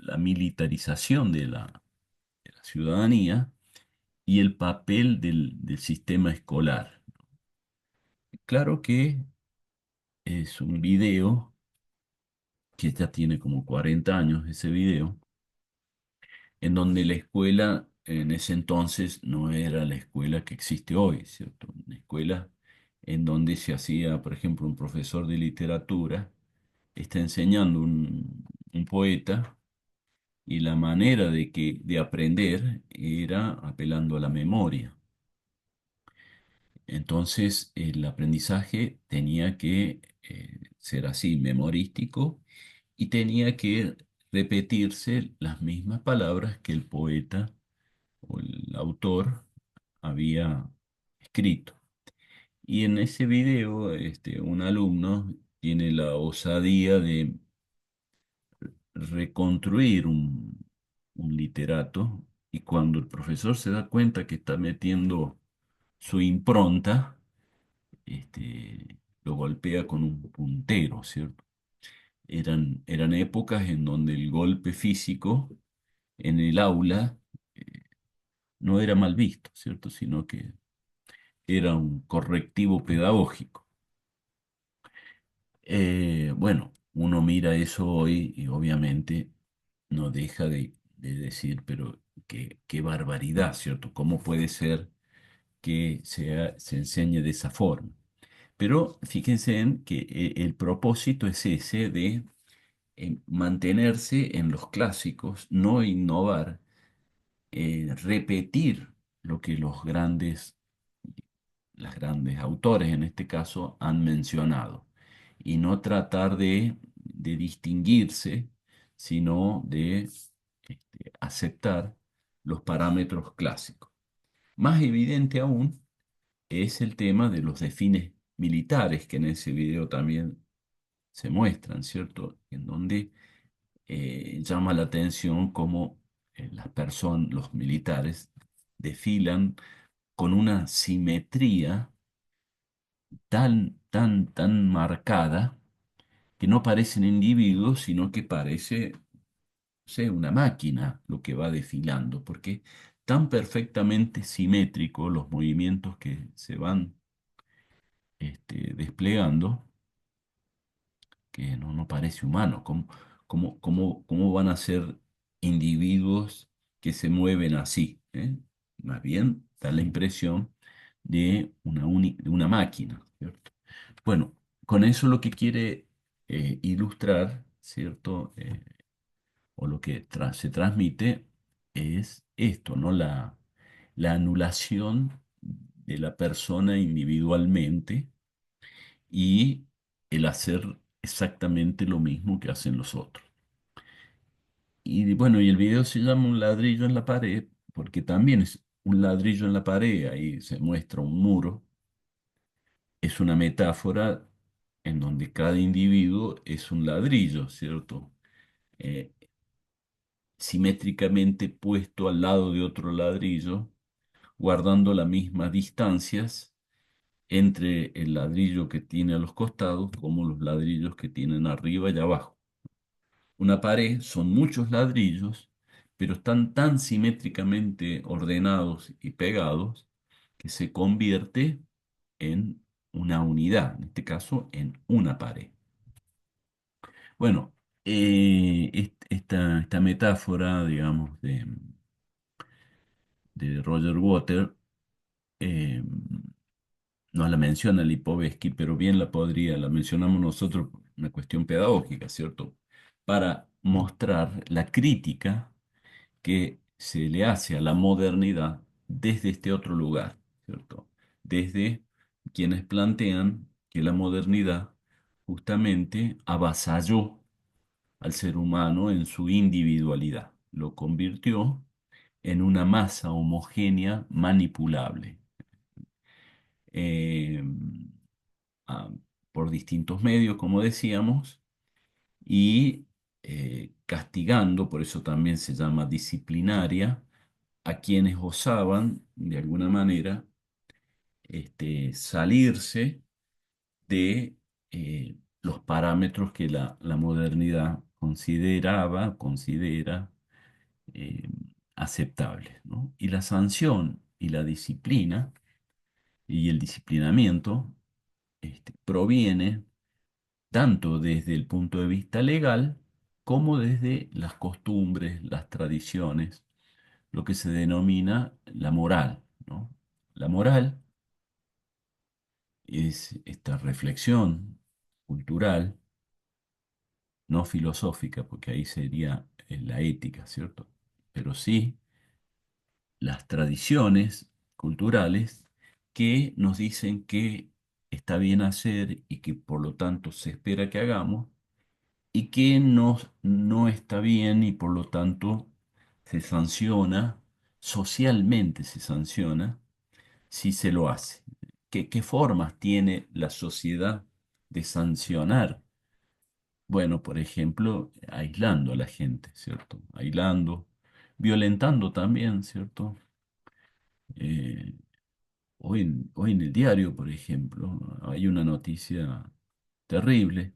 Speaker 1: la militarización de la ciudadanía y el papel del sistema escolar. Claro que es un video que ya tiene como 40 años, ese video, en donde la escuela en ese entonces no era la escuela que existe hoy, ¿cierto? Una escuela en donde se hacía, por ejemplo, un profesor de literatura está enseñando un poeta y la manera de aprender era apelando a la memoria. Entonces, el aprendizaje tenía que ser así, memorístico, y tenía que repetirse las mismas palabras que el poeta o el autor había escrito. Y en ese video, un alumno tiene la osadía de reconstruir un literato, y cuando el profesor se da cuenta que está metiendo su impronta, lo golpea con un puntero, ¿cierto? Eran épocas en donde el golpe físico en el aula no era mal visto, ¿cierto? Sino que era un correctivo pedagógico. Bueno, uno mira eso hoy y obviamente no deja de decir, pero qué barbaridad, ¿cierto? ¿Cómo puede ser que se enseñe de esa forma? Pero fíjense en que el propósito es ese de mantenerse en los clásicos, no innovar, repetir lo que las grandes autores en este caso han mencionado, y no tratar de distinguirse, sino de aceptar los parámetros clásicos. Más evidente aún es el tema de los desfiles militares que en ese video también se muestran, ¿cierto? En donde llama la atención cómo las personas, los militares, desfilan con una simetría tan marcada que no parecen individuos, sino que parece, no sé, una máquina lo que va desfilando, porque tan perfectamente simétrico los movimientos que se van desplegando, que no parece humano. ¿Cómo van a ser individuos que se mueven así? Más bien da la impresión de de una máquina, ¿cierto? Bueno, con eso lo que quiere ilustrar, ¿cierto? O lo que se transmite es esto, ¿no? La anulación de la persona individualmente y el hacer exactamente lo mismo que hacen los otros. Y bueno, y el video se llama Un ladrillo en la pared porque también es un ladrillo en la pared, ahí se muestra un muro, es una metáfora en donde cada individuo es un ladrillo, ¿cierto? Eh, Simétricamente puesto al lado de otro ladrillo, guardando las mismas distancias entre el ladrillo que tiene a los costados como los ladrillos que tienen arriba y abajo. Una pared son muchos ladrillos, pero están tan simétricamente ordenados y pegados que se convierte en una unidad, en este caso en una pared. Bueno, esta metáfora, digamos, de Roger Waters, eh, no la menciona Lipovetsky, pero bien la mencionamos nosotros por una cuestión pedagógica, ¿cierto? Para mostrar la crítica que se le hace a la modernidad desde este otro lugar, ¿cierto? Desde quienes plantean que la modernidad justamente avasalló al ser humano en su individualidad, lo convirtió en una masa homogénea manipulable. Eh, a- por distintos medios, como decíamos, y castigando, por eso también se llama disciplinaria, a quienes osaban, de alguna manera, salirse de los parámetros que la modernidad considera eh, aceptables, ¿no? Y la sanción y la disciplina y el disciplinamiento proviene tanto desde el punto de vista legal como desde las costumbres, las tradiciones, lo que se denomina la moral, ¿no? La moral es esta reflexión cultural, no filosófica, porque ahí sería la ética, ¿cierto? Pero sí las tradiciones culturales que nos dicen que está bien hacer y que por lo tanto se espera que hagamos y que no está bien y por lo tanto se sanciona, socialmente se sanciona si se lo hace. ¿Qué formas tiene la sociedad de sancionar? Bueno, por ejemplo, aislando a la gente, ¿cierto? Aislando, violentando también, ¿cierto? Eh, hoy en el diario, por ejemplo, hay una noticia terrible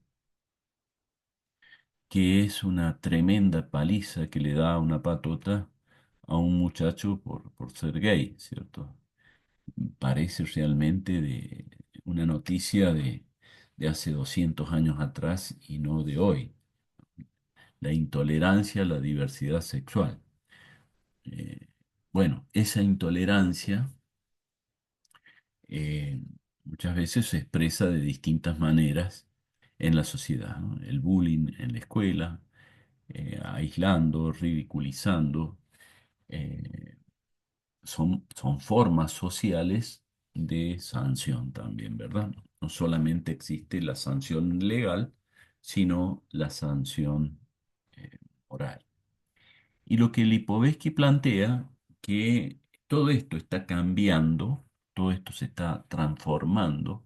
Speaker 1: que es una tremenda paliza que le da una patota a un muchacho por ser gay, ¿cierto? Parece realmente de una noticia de hace 200 años atrás y no de hoy. La intolerancia a la diversidad sexual. Eh, bueno, esa intolerancia eh, muchas veces se expresa de distintas maneras en la sociedad, ¿no? El bullying en la escuela, aislando, ridiculizando, eh, son formas sociales de sanción también, ¿verdad? No solamente existe la sanción legal, sino la sanción eh, moral. Y lo que Lipovetsky plantea, que todo esto está cambiando, todo esto se está transformando,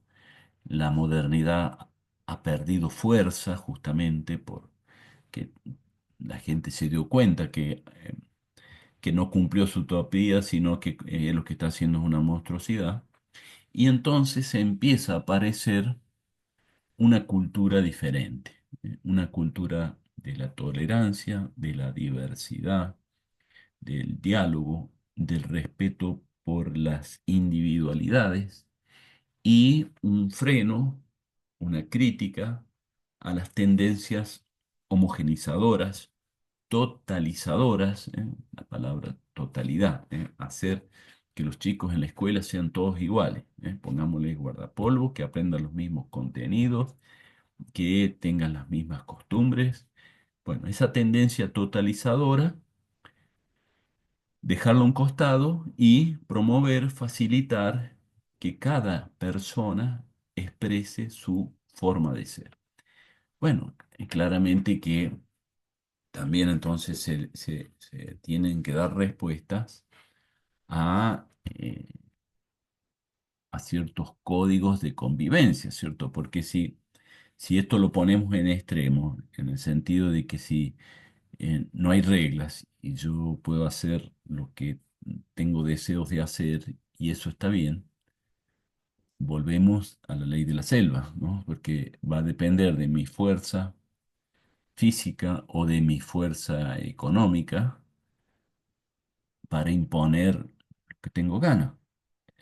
Speaker 1: la modernidad ha perdido fuerza justamente porque la gente se dio cuenta que no cumplió su utopía, sino que lo que está haciendo es una monstruosidad. Y entonces se empieza a aparecer una cultura diferente, una cultura de la tolerancia, de la diversidad, del diálogo, del respeto por las individualidades y un freno, una crítica a las tendencias homogenizadoras, totalizadoras, la palabra totalidad, hacer que los chicos en la escuela sean todos iguales, pongámosles guardapolvo, que aprendan los mismos contenidos, que tengan las mismas costumbres. Bueno, esa tendencia totalizadora, dejarla a un costado y promover, facilitar que cada persona exprese su forma de ser. Bueno, claramente que también entonces se tienen que dar respuestas a, a ciertos códigos de convivencia, ¿cierto? Porque si esto lo ponemos en extremo, en el sentido de que si no hay reglas y yo puedo hacer lo que tengo deseos de hacer y eso está bien, volvemos a la ley de la selva, ¿no? Porque va a depender de mi fuerza física o de mi fuerza económica para imponer lo que tengo ganas.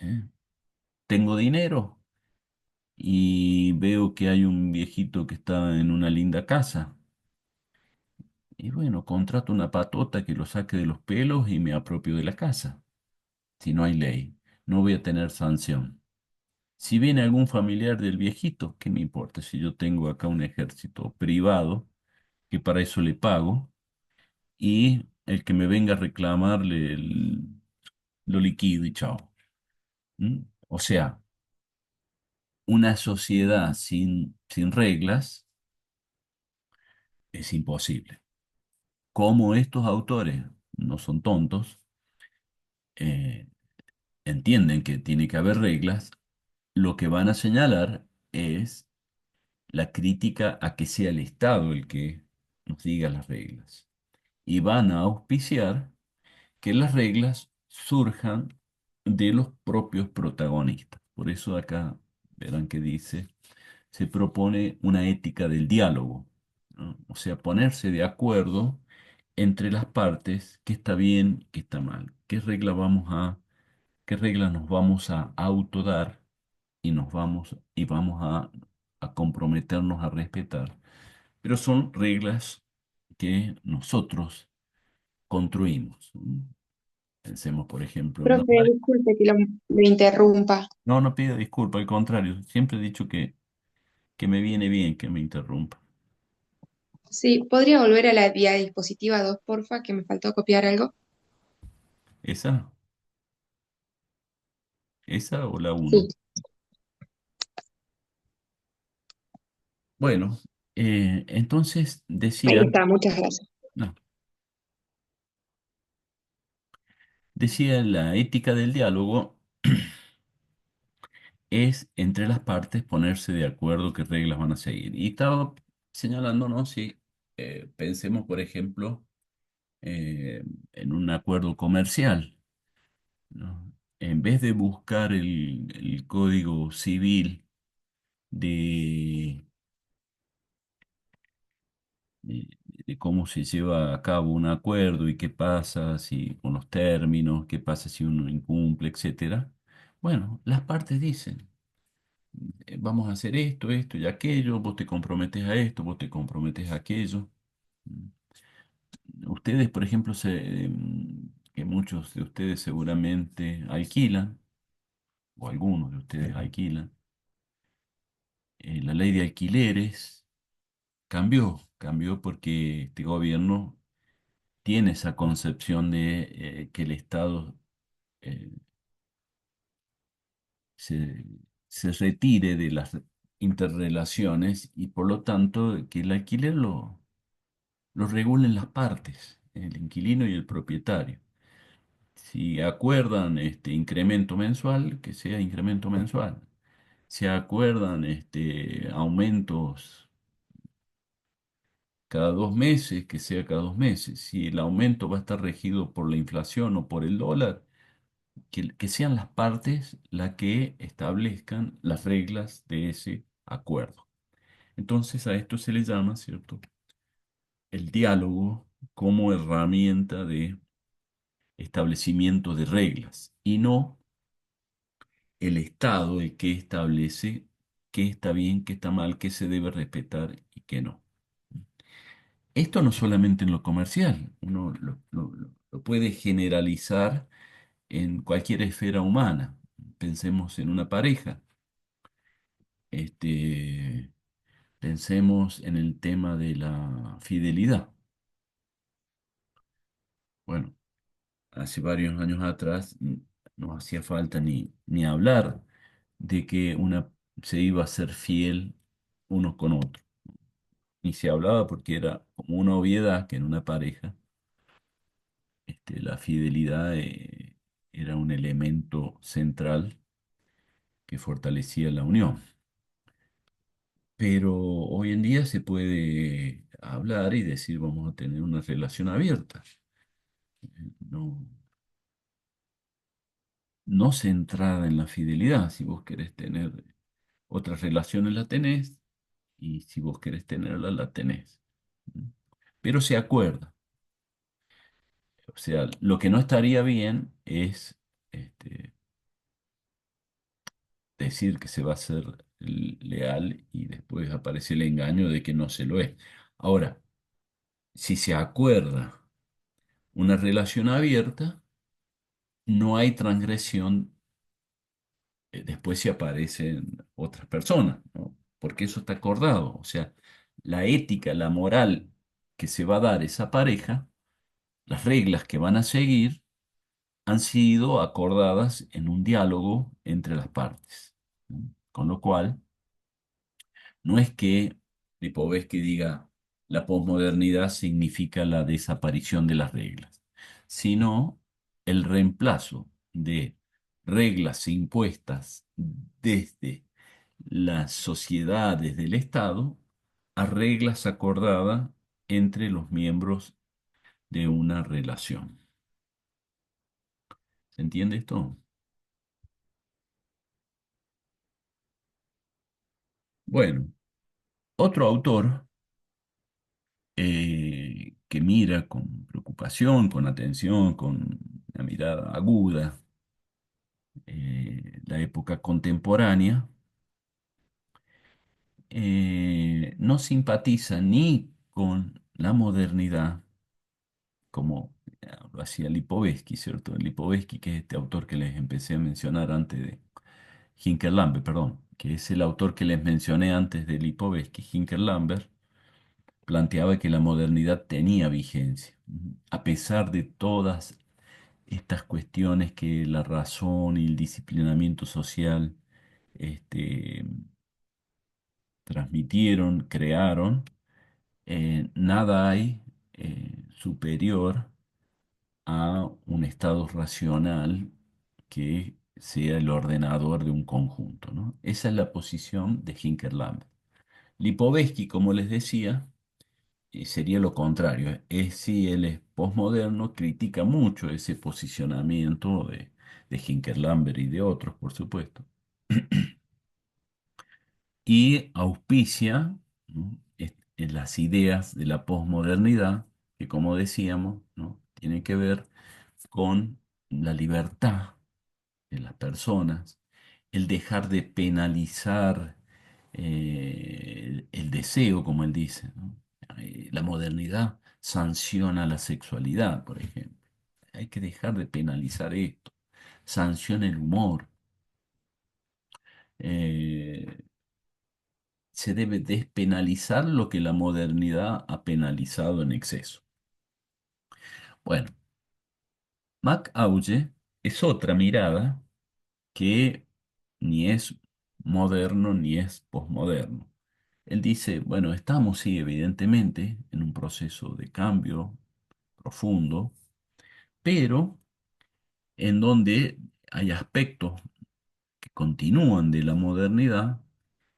Speaker 1: ¿Eh? Tengo dinero y veo que hay un viejito que está en una linda casa. Y bueno, contrato una patota que lo saque de los pelos y me apropio de la casa. Si no hay ley, no voy a tener sanción. Si viene algún familiar del viejito, ¿qué me importa? Si yo tengo acá un ejército privado, que para eso le pago, y el que me venga a reclamarle lo liquido y chao. ¿Mm? O sea, una sociedad sin reglas es imposible. Como estos autores no son tontos, eh, entienden que tiene que haber reglas, lo que van a señalar es la crítica a que sea el Estado el que nos diga las reglas. Y van a auspiciar que las reglas surjan de los propios protagonistas. Por eso acá verán que dice, se propone una ética del diálogo, ¿no? O sea, ponerse de acuerdo entre las partes, qué está bien, qué está mal, qué reglas nos vamos a autodar y vamos a comprometernos a respetar. Pero son reglas que nosotros construimos. Pensemos, por ejemplo, en una
Speaker 3: Profe,
Speaker 1: pareja.
Speaker 3: disculpe que lo interrumpa.
Speaker 1: No, no pido disculpa, al contrario, siempre he dicho que me viene bien que me interrumpa.
Speaker 3: Sí, ¿podría volver a la diapositiva 2, porfa, que me faltó copiar algo?
Speaker 1: ¿Esa? ¿Esa o la
Speaker 3: Sí,
Speaker 1: uno? Bueno, entonces
Speaker 3: ahí
Speaker 1: decía,
Speaker 3: está, muchas gracias.
Speaker 1: no, decía la ética del diálogo es entre las partes ponerse de acuerdo qué reglas van a seguir. Y estaba señalándonos si pensemos, por ejemplo, en un acuerdo comercial, ¿no? En vez de buscar el código civil de, de- de cómo se lleva a cabo un acuerdo y qué pasa si con los términos, qué pasa si uno incumple, etcétera. Bueno, las partes dicen, vamos a hacer esto, esto y aquello, vos te comprometes a esto, vos te comprometes a aquello. Ustedes, por ejemplo, que muchos de ustedes seguramente alquilan, o algunos de ustedes alquilan, la ley de alquileres cambió porque este gobierno tiene esa concepción de que el Estado eh, se, se retire de las interrelaciones y por lo tanto que el alquiler lo regulen las partes, el inquilino y el propietario. Si acuerdan este incremento mensual, que sea incremento mensual. Si acuerdan aumentos cada 2 meses, que sea cada 2 meses. Si el aumento va a estar regido por la inflación o por el dólar, que sean las partes las que establezcan las reglas de ese acuerdo. Entonces a esto se le llama, ¿cierto? El diálogo como herramienta de establecimiento de reglas y no el Estado el que establece qué está bien, qué está mal, qué se debe respetar y qué no. Esto no solamente en lo comercial, uno lo puede generalizar en cualquier esfera humana. Pensemos en una pareja, este, pensemos en el tema de la fidelidad. Bueno, hace varios años atrás no hacía falta ni hablar de que una se iba a ser fiel unos con otros. Ni se hablaba porque era como una obviedad que en una pareja la fidelidad era un elemento central que fortalecía la unión. Pero hoy en día se puede hablar y decir vamos a tener una relación abierta, no, no centrada en la fidelidad. Si vos querés tener otras relaciones, la tenés, y si vos querés tenerla, la tenés. ¿Mm? Pero se acuerda. O sea, lo que no estaría bien es este, decir que se va a ser leal y después aparece el engaño de que no se lo es. Ahora, si se acuerda una relación abierta, no hay transgresión después si aparecen otras personas, ¿no? Porque eso está acordado. O sea, la ética, la moral que se va a dar esa pareja, las reglas que van a seguir, han sido acordadas en un diálogo entre las partes, ¿no? Con lo cual, no es que Lipovetsky diga la posmodernidad significa la desaparición de las reglas, sino el reemplazo de reglas impuestas desde las sociedades del Estado a reglas acordadas entre los miembros de una relación. ¿Se entiende esto? Bueno, otro autor que mira con preocupación, con atención, con una mirada aguda la época contemporánea, no simpatiza ni con la modernidad, como lo hacía Lipovetsky, ¿cierto? Lipovetsky, que es este autor que les empecé a mencionar antes de Hinkerlamber, perdón, que es el autor que les mencioné antes de Lipovetsky, Hinkerlamber, planteaba que la modernidad tenía vigencia, a pesar de todas estas cuestiones que la razón y el disciplinamiento social este, transmitieron, crearon, nada hay superior a un estado racional que sea el ordenador de un conjunto, ¿no? Esa es la posición de Hinkerland. Lipovetsky, como les decía, sería lo contrario. Es si él es posmoderno, critica mucho ese posicionamiento de Hinkerlamber y de otros, por supuesto, y auspicia, ¿no? En las ideas de la posmodernidad, que como decíamos, ¿no? Tienen que ver con la libertad de las personas, el dejar de penalizar el deseo, como él dice, ¿no? La modernidad sanciona la sexualidad, por ejemplo. Hay que dejar de penalizar esto. Sanciona el humor. Eh, Se debe despenalizar lo que la modernidad ha penalizado en exceso. Bueno, MacAuge es otra mirada que ni es moderno ni es posmoderno. Él dice, bueno, estamos, sí, evidentemente, en un proceso de cambio profundo, pero en donde hay aspectos que continúan de la modernidad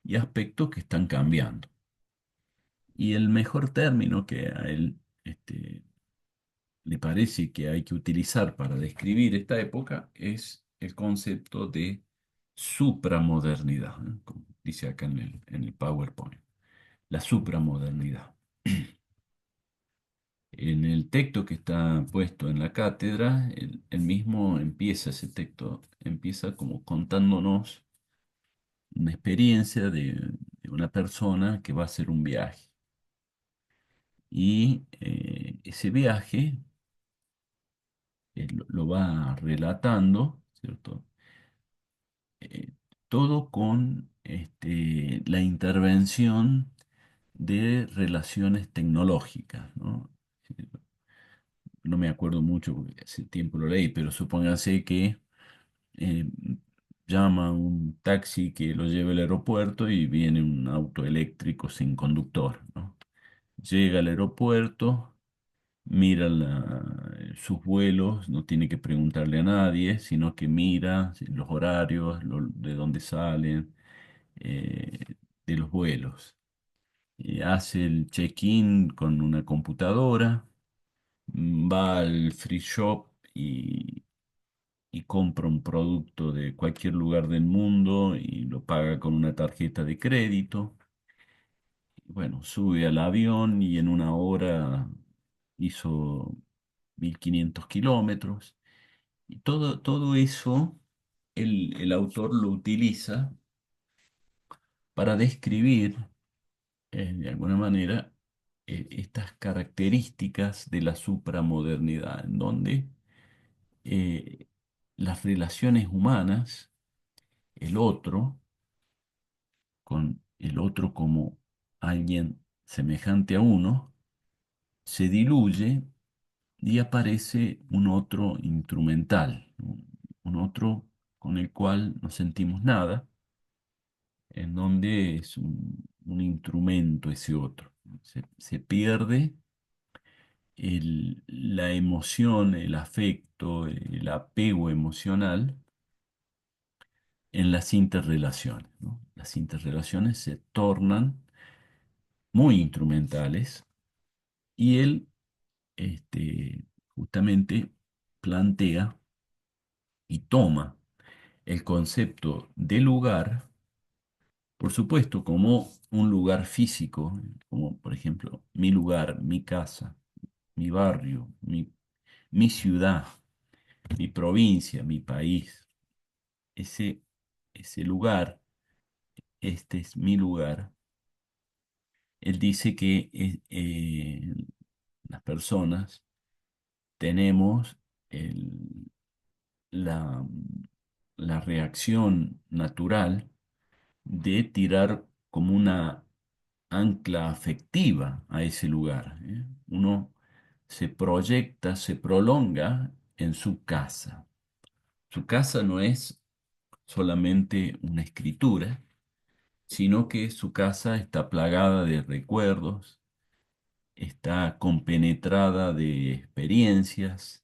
Speaker 1: y aspectos que están cambiando. Y el mejor término que a él le parece que hay que utilizar para describir esta época es el concepto de supramodernidad, ¿no? Como dice acá en el PowerPoint, la supramodernidad. En el texto que está puesto en la cátedra, él mismo empieza, ese texto empieza como contándonos una experiencia de una persona que va a hacer un viaje. Y ese viaje lo va relatando, ¿cierto? Eh, Todo con la intervención de relaciones tecnológicas, ¿no? No me acuerdo mucho porque hace tiempo lo leí, pero supóngase que eh, llama a un taxi que lo lleve al aeropuerto y viene un auto eléctrico sin conductor, ¿no? Llega al aeropuerto, mira sus vuelos, no tiene que preguntarle a nadie, sino que mira los horarios, de dónde salen, eh, de los vuelos. Hace el check-in con una computadora, va al free shop y compra un producto de cualquier lugar del mundo y lo paga con una tarjeta de crédito. Bueno, sube al avión y en una hora hizo 1500 kilómetros. Y todo eso el autor lo utiliza para describir, de alguna manera, estas características de la supramodernidad, en donde eh, las relaciones humanas, el otro, con el otro como alguien semejante a uno, se diluye y aparece un otro instrumental, ¿no? Un otro con el cual no sentimos nada, en donde es un instrumento ese otro. Se pierde la emoción, el afecto, el apego emocional en las interrelaciones, ¿no? Las interrelaciones se tornan muy instrumentales y él justamente plantea y toma el concepto de lugar, por supuesto, como un lugar físico, como por ejemplo mi lugar, mi casa, mi barrio, mi ciudad, mi provincia, mi país. Ese, ese lugar, este es mi lugar. Él dice que las personas tenemos el- la, la reacción natural de tirar como una ancla afectiva a ese lugar, ¿eh? Uno se proyecta, se prolonga en su casa. Su casa no es solamente una escritura, sino que su casa está plagada de recuerdos, está compenetrada de experiencias,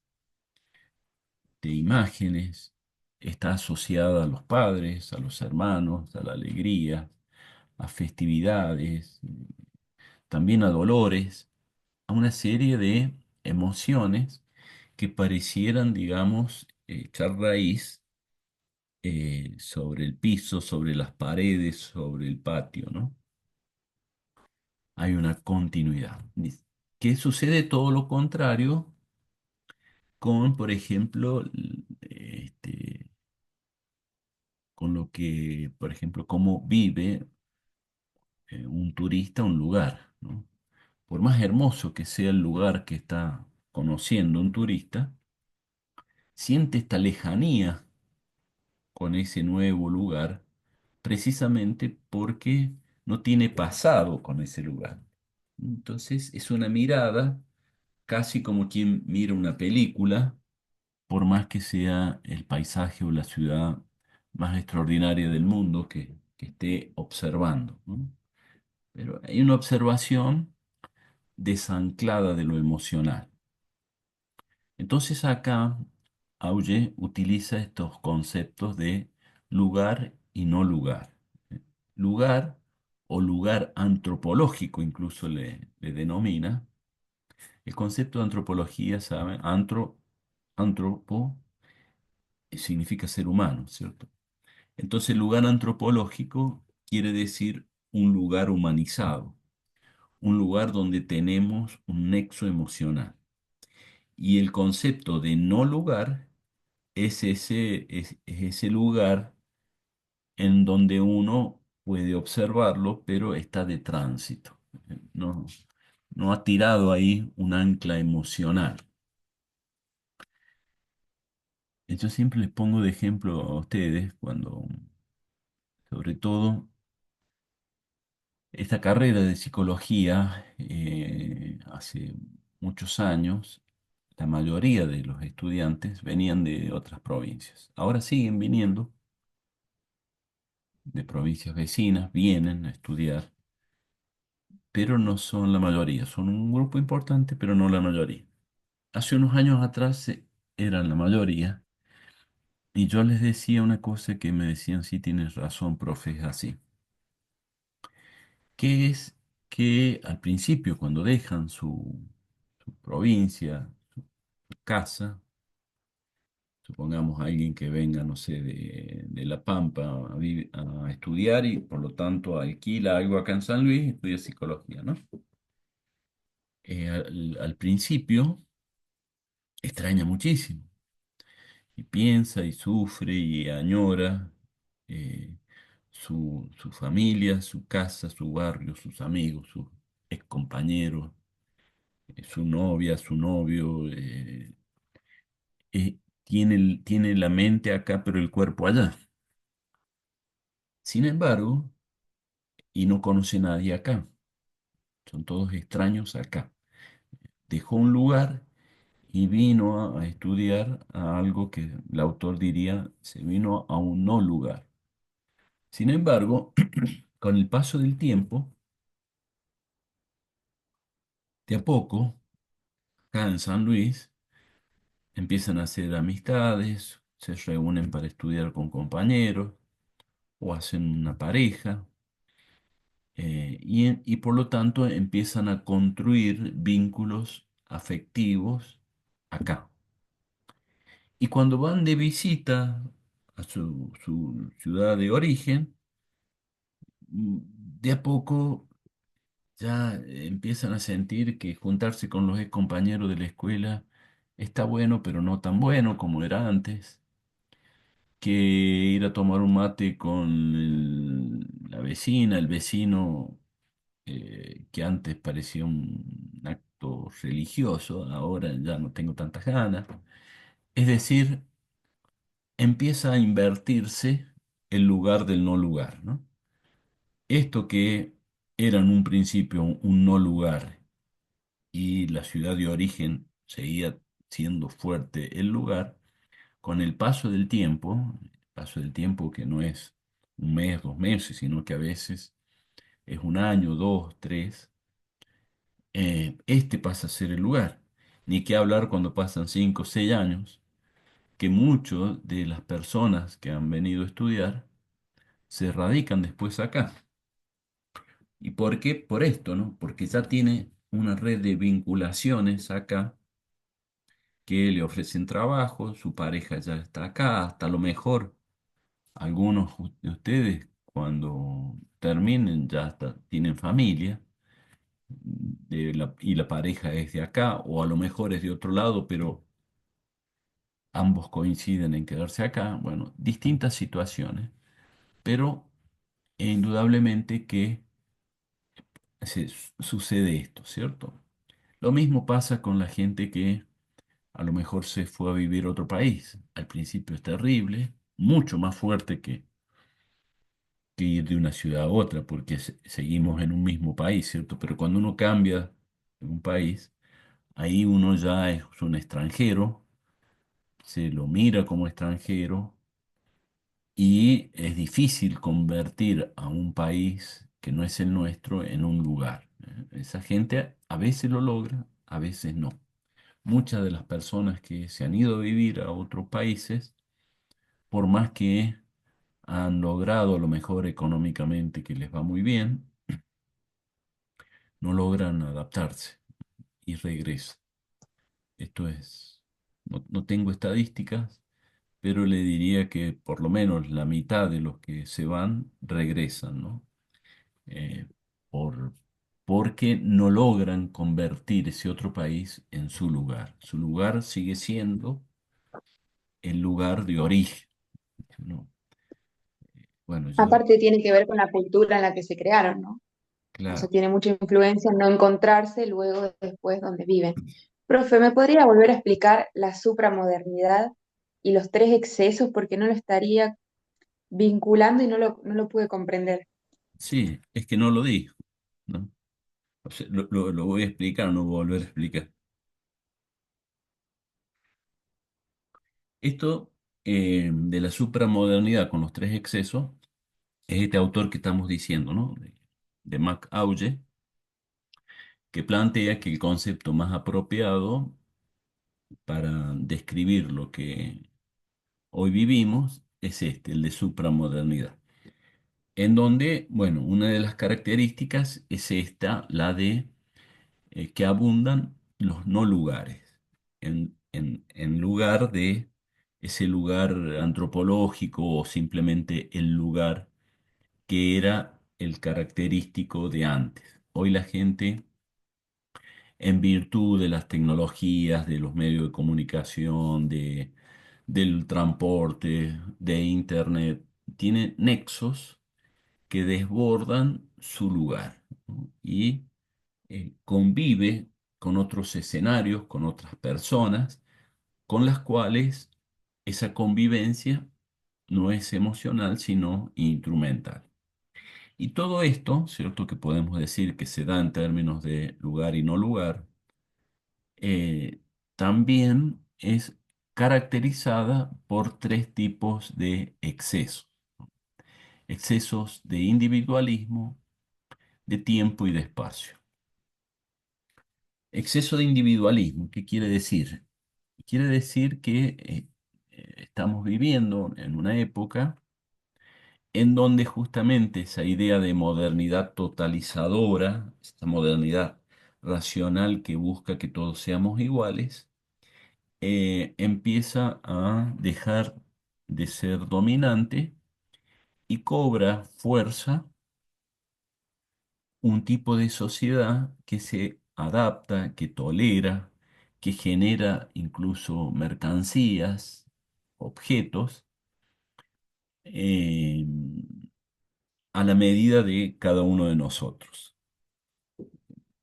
Speaker 1: de imágenes, está asociada a los padres, a los hermanos, a la alegría, a festividades, también a dolores, a una serie de emociones que parecieran, digamos, echar raíz sobre el piso, sobre las paredes, sobre el patio, ¿no? Hay una continuidad. ¿Qué sucede todo lo contrario con, por ejemplo, con lo que, por ejemplo, cómo vive un turista un lugar, ¿no? Por más hermoso que sea el lugar que está conociendo un turista, siente esta lejanía con ese nuevo lugar precisamente porque no tiene pasado con ese lugar. Entonces es una mirada casi como quien mira una película, por más que sea el paisaje o la ciudad más extraordinaria del mundo que esté observando, ¿no? Pero hay una observación desanclada de lo emocional. Entonces acá Auge utiliza estos conceptos de lugar y no lugar. Lugar o lugar antropológico incluso le denomina. El concepto de antropología, ¿saben? Antropo significa ser humano, ¿cierto? Entonces, lugar antropológico quiere decir un lugar humanizado, un lugar donde tenemos un nexo emocional. Y el concepto de no lugar es ese lugar en donde uno puede observarlo, pero está de tránsito. No, no ha tirado ahí un ancla emocional. Yo siempre les pongo de ejemplo a ustedes cuando, sobre todo, esta carrera de psicología, hace muchos años, la mayoría de los estudiantes venían de otras provincias. Ahora siguen viniendo de provincias vecinas, vienen a estudiar, pero no son la mayoría. Son un grupo importante, pero no la mayoría. hace unos años atrás eran la mayoría, y yo les decía una cosa que me decían, sí, tienes razón, profe, es así, que es que al principio, cuando dejan su provincia, su casa, supongamos a alguien que venga, no sé, de La Pampa a estudiar y por lo tanto alquila algo acá en San Luis y estudia psicología, ¿no? Al principio extraña muchísimo y piensa y sufre y añora eh, su familia, su casa, su barrio, sus amigos, sus ex compañeros, su novia, su novio. Tiene la mente acá, pero el cuerpo allá. Sin embargo, y no conoce a nadie acá. Son todos extraños acá. Dejó un lugar y vino a estudiar a algo que el autor diría, se vino a un no lugar. Sin embargo, con el paso del tiempo, de a poco, acá en San Luis, empiezan a hacer amistades, se reúnen para estudiar con compañeros o hacen una pareja. Y por lo tanto empiezan a construir vínculos afectivos acá. Y cuando van de visita a su ciudad de origen, de a poco ya empiezan a sentir que juntarse con los ex compañeros de la escuela está bueno, pero no tan bueno como era antes, que ir a tomar un mate con la vecina, el vecino, que antes parecía un acto religioso, ahora ya no tengo tantas ganas. Es decir, empieza a invertirse el lugar del no lugar, ¿no? Esto que era en un principio un no lugar y la ciudad de origen seguía siendo fuerte el lugar, con el paso del tiempo que no es un mes, 2 meses, sino que a veces es un año, dos, tres, este pasa a ser el lugar. Ni qué hablar cuando pasan 5 o 6 años, que muchas de las personas que han venido a estudiar se radican después acá. ¿Y por qué? Por esto, ¿no? Porque ya tiene una red de vinculaciones acá que le ofrecen trabajo, su pareja ya está acá, hasta a lo mejor algunos de ustedes cuando terminen ya hasta tienen familia y la pareja es de acá o a lo mejor es de otro lado, pero ambos coinciden en quedarse acá. Bueno, distintas situaciones, pero indudablemente que sucede esto, ¿cierto? Lo mismo pasa con la gente que a lo mejor se fue a vivir a otro país. Al principio es terrible, mucho más fuerte que ir de una ciudad a otra, porque seguimos en un mismo país, ¿cierto? Pero cuando uno cambia de un país, ahí uno ya es un extranjero, se lo mira como extranjero y es difícil convertir a un país que no es el nuestro en un lugar. Esa gente a veces lo logra, a veces no. Muchas de las personas que se han ido a vivir a otros países, por más que han logrado a lo mejor económicamente que les va muy bien, no logran adaptarse y regresan. Esto es, no tengo estadísticas, pero le diría que por lo menos la mitad de los que se van regresan, ¿no? Eh, por, porque no logran convertir ese otro país en su lugar. Su lugar sigue siendo el lugar de origen, ¿no? Bueno, yo,
Speaker 3: Aparte tiene que ver con la cultura en la que se crearon, ¿no? Eso
Speaker 1: claro,
Speaker 3: tiene mucha influencia en no encontrarse luego después donde viven. Profe, ¿me podría volver a explicar la supramodernidad y los tres excesos? Porque no lo estaría vinculando y no lo pude comprender.
Speaker 1: sí, es que no lo dijo, ¿no? O sea, lo voy a explicar, no voy a volver a explicar. Esto de la supramodernidad con los tres excesos es este autor que estamos diciendo, ¿no? De Mac Auge, que plantea que el concepto más apropiado para describir lo que hoy vivimos es este, el de supramodernidad, en donde, bueno, una de las características es esta, la de que abundan los no lugares, en lugar de ese lugar antropológico o simplemente el lugar que era el característico de antes. Hoy la gente, en virtud de las tecnologías, de los medios de comunicación, del transporte, de Internet, tiene nexos que desbordan su lugar, ¿no? Y convive con otros escenarios, con otras personas, con las cuales esa convivencia no es emocional, sino instrumental. Y todo esto, ¿cierto? Que podemos decir que se da en términos de lugar y no lugar, eh, también es caracterizada por tres tipos de excesos. Excesos de individualismo, de tiempo y de espacio. Exceso de individualismo, ¿qué quiere decir? Quiere decir que estamos viviendo en una época en donde justamente esa idea de modernidad totalizadora, esta modernidad racional que busca que todos seamos iguales, empieza a dejar de ser dominante y cobra fuerza un tipo de sociedad que se adapta, que tolera, que genera incluso mercancías, objetos, eh, a la medida de cada uno de nosotros.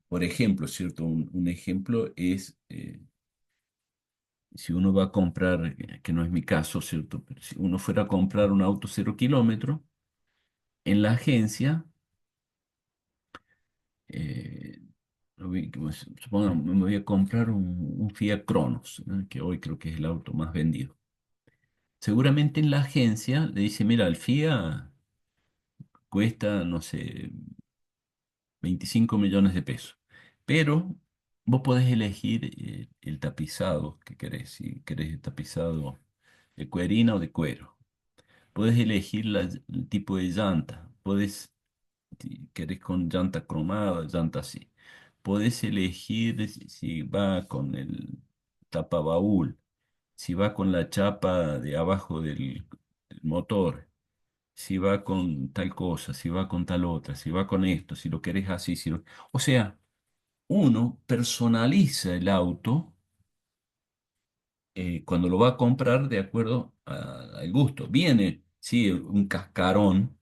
Speaker 1: Por ejemplo, ¿cierto? Un ejemplo es, si uno va a comprar, que no es mi caso, ¿cierto? Pero si uno fuera a comprar un auto 0 kilómetro, en la agencia, eh, supongamos, me voy a comprar un Fiat Cronos, ¿no? Que hoy creo que es el auto más vendido. Seguramente en la agencia le dice, mira, el Fiat cuesta, no sé, 25 millones de pesos. Pero vos podés elegir el tapizado que querés, si querés el tapizado de cuerina o de cuero. Podés elegir el tipo de llanta. Podés, si querés con llanta cromada, llanta así. Podés elegir si va con el tapabaúl, si va con la chapa de abajo del motor, si va con tal cosa, si va con tal otra, si va con esto, si lo querés así, si lo... O sea, uno personaliza el auto cuando lo va a comprar de acuerdo al gusto. Viene, sí, un cascarón,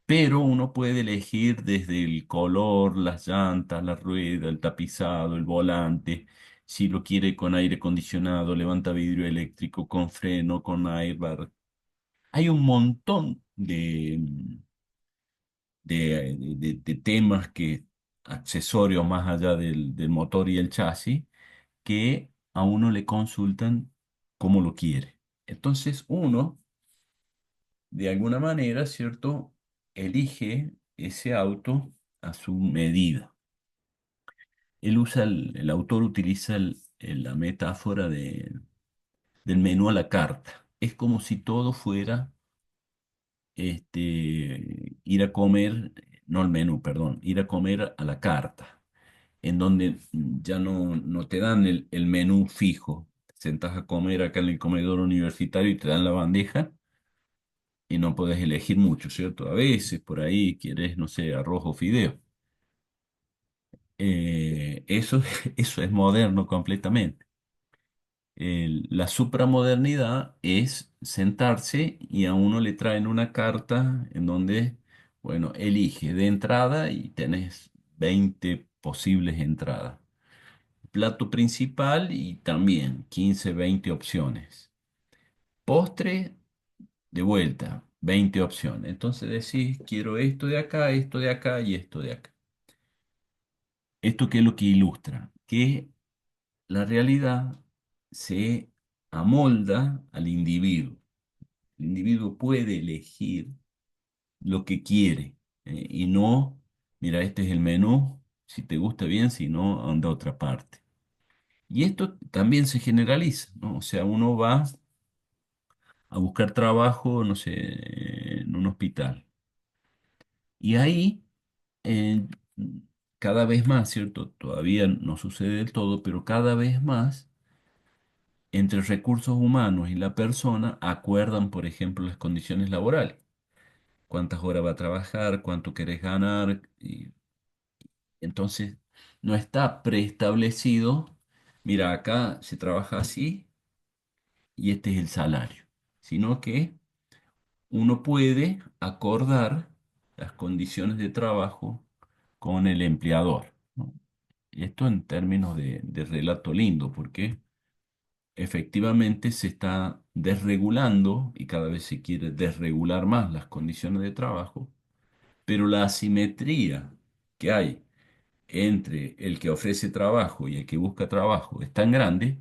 Speaker 1: pero uno puede elegir desde el color, las llantas, la rueda, el tapizado, el volante, si lo quiere con aire acondicionado, levanta vidrio eléctrico, con freno, con airbag. Hay un montón de temas accesorios más allá del motor y el chasis que a uno le consultan cómo lo quiere. Entonces uno, de alguna manera, ¿cierto? Elige ese auto a su medida. El autor utiliza la metáfora del menú a la carta. Es como si todo fuera ir a comer, no el menú, perdón, ir a comer a la carta, en donde ya no te dan el menú fijo. Te sentás a comer acá en el comedor universitario y te dan la bandeja y no podés elegir mucho, ¿cierto? A veces por ahí quieres, no sé, arroz o fideo. Eso, eso es moderno completamente. La supramodernidad es sentarse y a uno le traen una carta en donde, bueno, elige de entrada y tenés 20 posibles entradas. Plato principal y también 15 20 opciones. Postre, de vuelta, 20 opciones. Entonces decís, quiero esto de acá y esto de acá. ¿Esto qué es lo que ilustra? Que la realidad se amolda al individuo. El individuo puede elegir lo que quiere y no, mira, este es el menú, si te gusta bien, si no, anda a otra parte. Y esto también se generaliza, ¿no? O sea, uno va a buscar trabajo, no sé, en un hospital. Y ahí, eh, cada vez más, ¿cierto? Todavía no sucede del todo, pero cada vez más, entre recursos humanos y la persona, acuerdan, por ejemplo, las condiciones laborales. Cuántas horas va a trabajar, cuánto querés ganar. Y entonces, no está preestablecido, mira, acá se trabaja así y este es el salario, sino que uno puede acordar las condiciones de trabajo con el empleador, ¿no? Esto en términos de relato lindo, porque efectivamente se está desregulando y cada vez se quiere desregular más las condiciones de trabajo, pero la asimetría que hay entre el que ofrece trabajo y el que busca trabajo es tan grande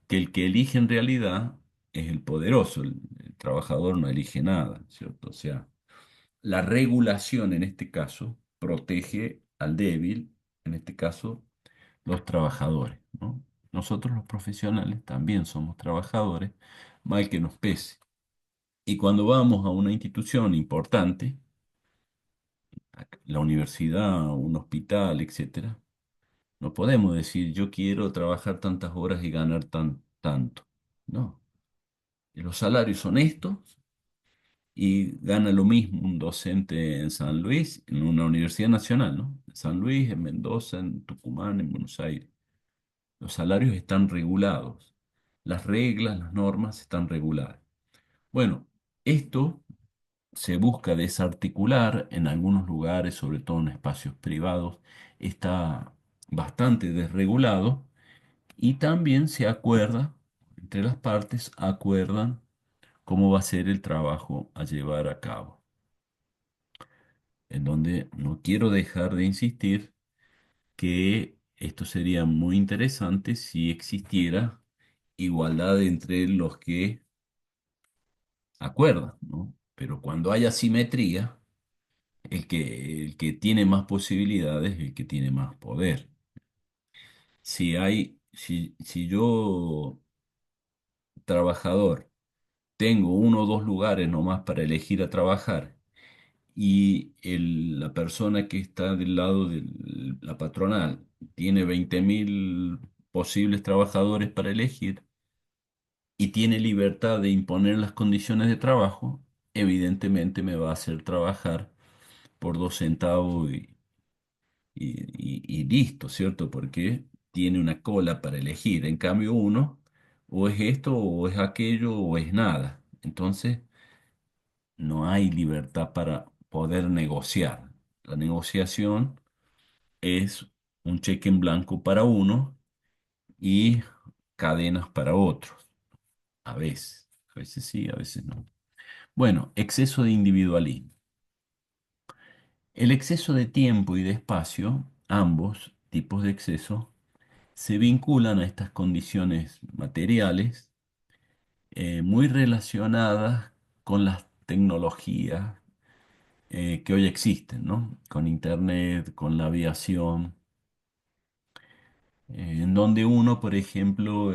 Speaker 1: que el que elige en realidad es el poderoso, el trabajador no elige nada, ¿cierto? O sea, la regulación en este caso protege al débil, en este caso los trabajadores, ¿no? Nosotros los profesionales también somos trabajadores, mal que nos pese. Y cuando vamos a una institución importante, la universidad, un hospital, etcétera, no podemos decir yo quiero trabajar tantas horas y ganar tanto. No, los salarios son estos y gana lo mismo un docente en San Luis, en una universidad nacional, ¿no? En San Luis, en Mendoza, en Tucumán, en Buenos Aires. Los salarios están regulados. Las reglas, las normas están reguladas. Bueno, esto se busca desarticular en algunos lugares, sobre todo en espacios privados, está bastante desregulado y también se acuerda, entre las partes, acuerdan cómo va a ser el trabajo a llevar a cabo, en donde no quiero dejar de insistir que esto sería muy interesante si existiera igualdad entre los que acuerdan, ¿no? Pero cuando hay asimetría, el que tiene más posibilidades es el que tiene más poder. Si yo, trabajador, tengo uno o dos lugares nomás para elegir a trabajar y la persona que está del lado de la patronal tiene 20.000 posibles trabajadores para elegir y tiene libertad de imponer las condiciones de trabajo, evidentemente me va a hacer trabajar por 2 centavos y listo, ¿cierto? Porque tiene una cola para elegir. En cambio, uno, o es esto, o es aquello, o es nada. Entonces, no hay libertad para poder negociar. La negociación es un cheque en blanco para uno y cadenas para otros. A veces sí, a veces no. Bueno, exceso de individualismo. El exceso de tiempo y de espacio, ambos tipos de exceso, se vinculan a estas condiciones materiales, muy relacionadas con las tecnologías que hoy existen, ¿no? Con Internet, con la aviación, en donde uno, por ejemplo,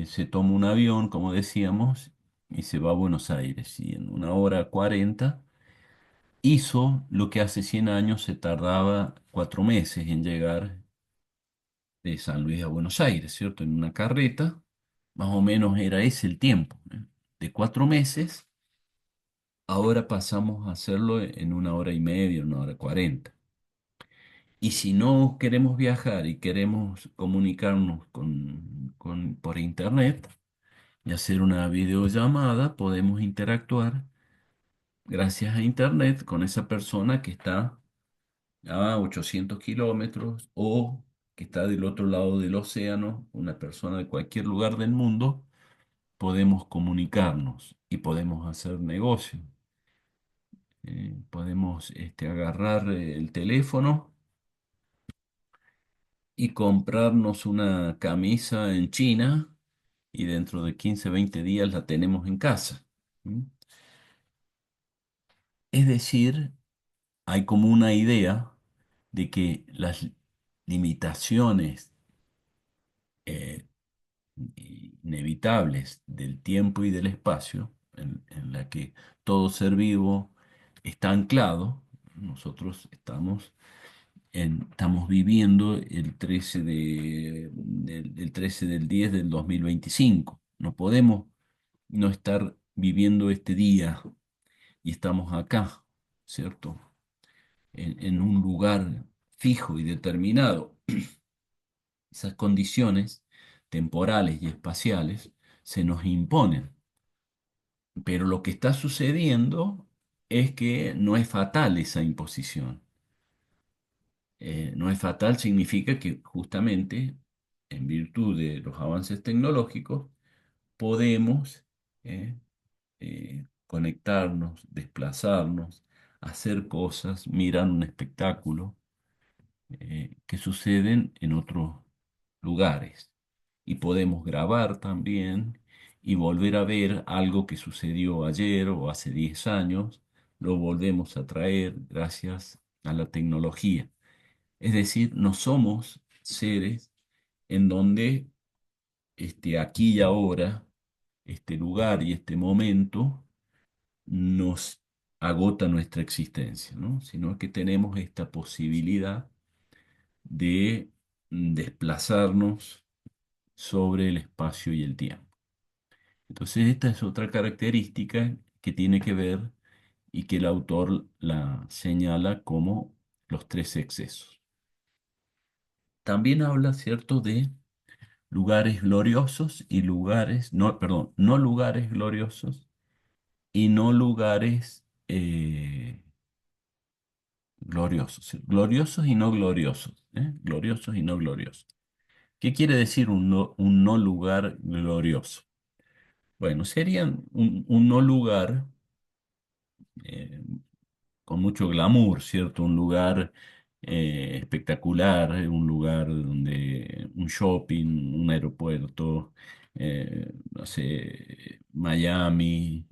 Speaker 1: se toma un avión, como decíamos, y se va a Buenos Aires, y en 1 hora 40 hizo lo que hace 100 años se tardaba 4 meses en llegar de San Luis a Buenos Aires, ¿cierto? En una carreta, más o menos era ese el tiempo, ¿eh? De 4 meses, ahora pasamos a hacerlo en 1 hora y media, 1 hora 40. Y si no queremos viajar y queremos comunicarnos por internet y hacer una videollamada, podemos interactuar gracias a internet con esa persona que está a 800 kilómetros o que está del otro lado del océano, una persona de cualquier lugar del mundo, podemos comunicarnos y podemos hacer negocio. Podemos agarrar el teléfono y comprarnos una camisa en China y dentro de 15 20 días la tenemos en casa. ¿Mm? Es decir, hay como una idea de que las limitaciones inevitables del tiempo y del espacio, en la que todo ser vivo está anclado. Nosotros estamos viviendo el 13 del 10 del 2025. No podemos no estar viviendo este día y estamos acá, ¿cierto? En un lugar fijo y determinado. Esas condiciones temporales y espaciales se nos imponen. Pero lo que está sucediendo es que no es fatal esa imposición. No es fatal significa que justamente en virtud de los avances tecnológicos podemos conectarnos, desplazarnos, hacer cosas, mirar un espectáculo que suceden en otros lugares. Y podemos grabar también y volver a ver algo que sucedió ayer o hace 10 años, lo volvemos a traer gracias a la tecnología. Es decir, no somos seres en donde aquí y ahora, este lugar y este momento nos agota nuestra existencia, ¿no? Sino que tenemos esta posibilidad de desplazarnos sobre el espacio y el tiempo. Entonces, esta es otra característica que tiene que ver y que el autor la señala como los tres excesos. También habla, ¿cierto?, de lugares gloriosos y lugares, no, perdón, no lugares gloriosos y no lugares gloriosos, ¿sí? Gloriosos y no gloriosos, ¿eh? Gloriosos y no gloriosos. ¿Qué quiere decir un no lugar glorioso? Bueno, serían un no lugar eh, con mucho glamour, ¿cierto? Un lugar espectacular, un lugar donde un shopping, un aeropuerto, no sé, Miami,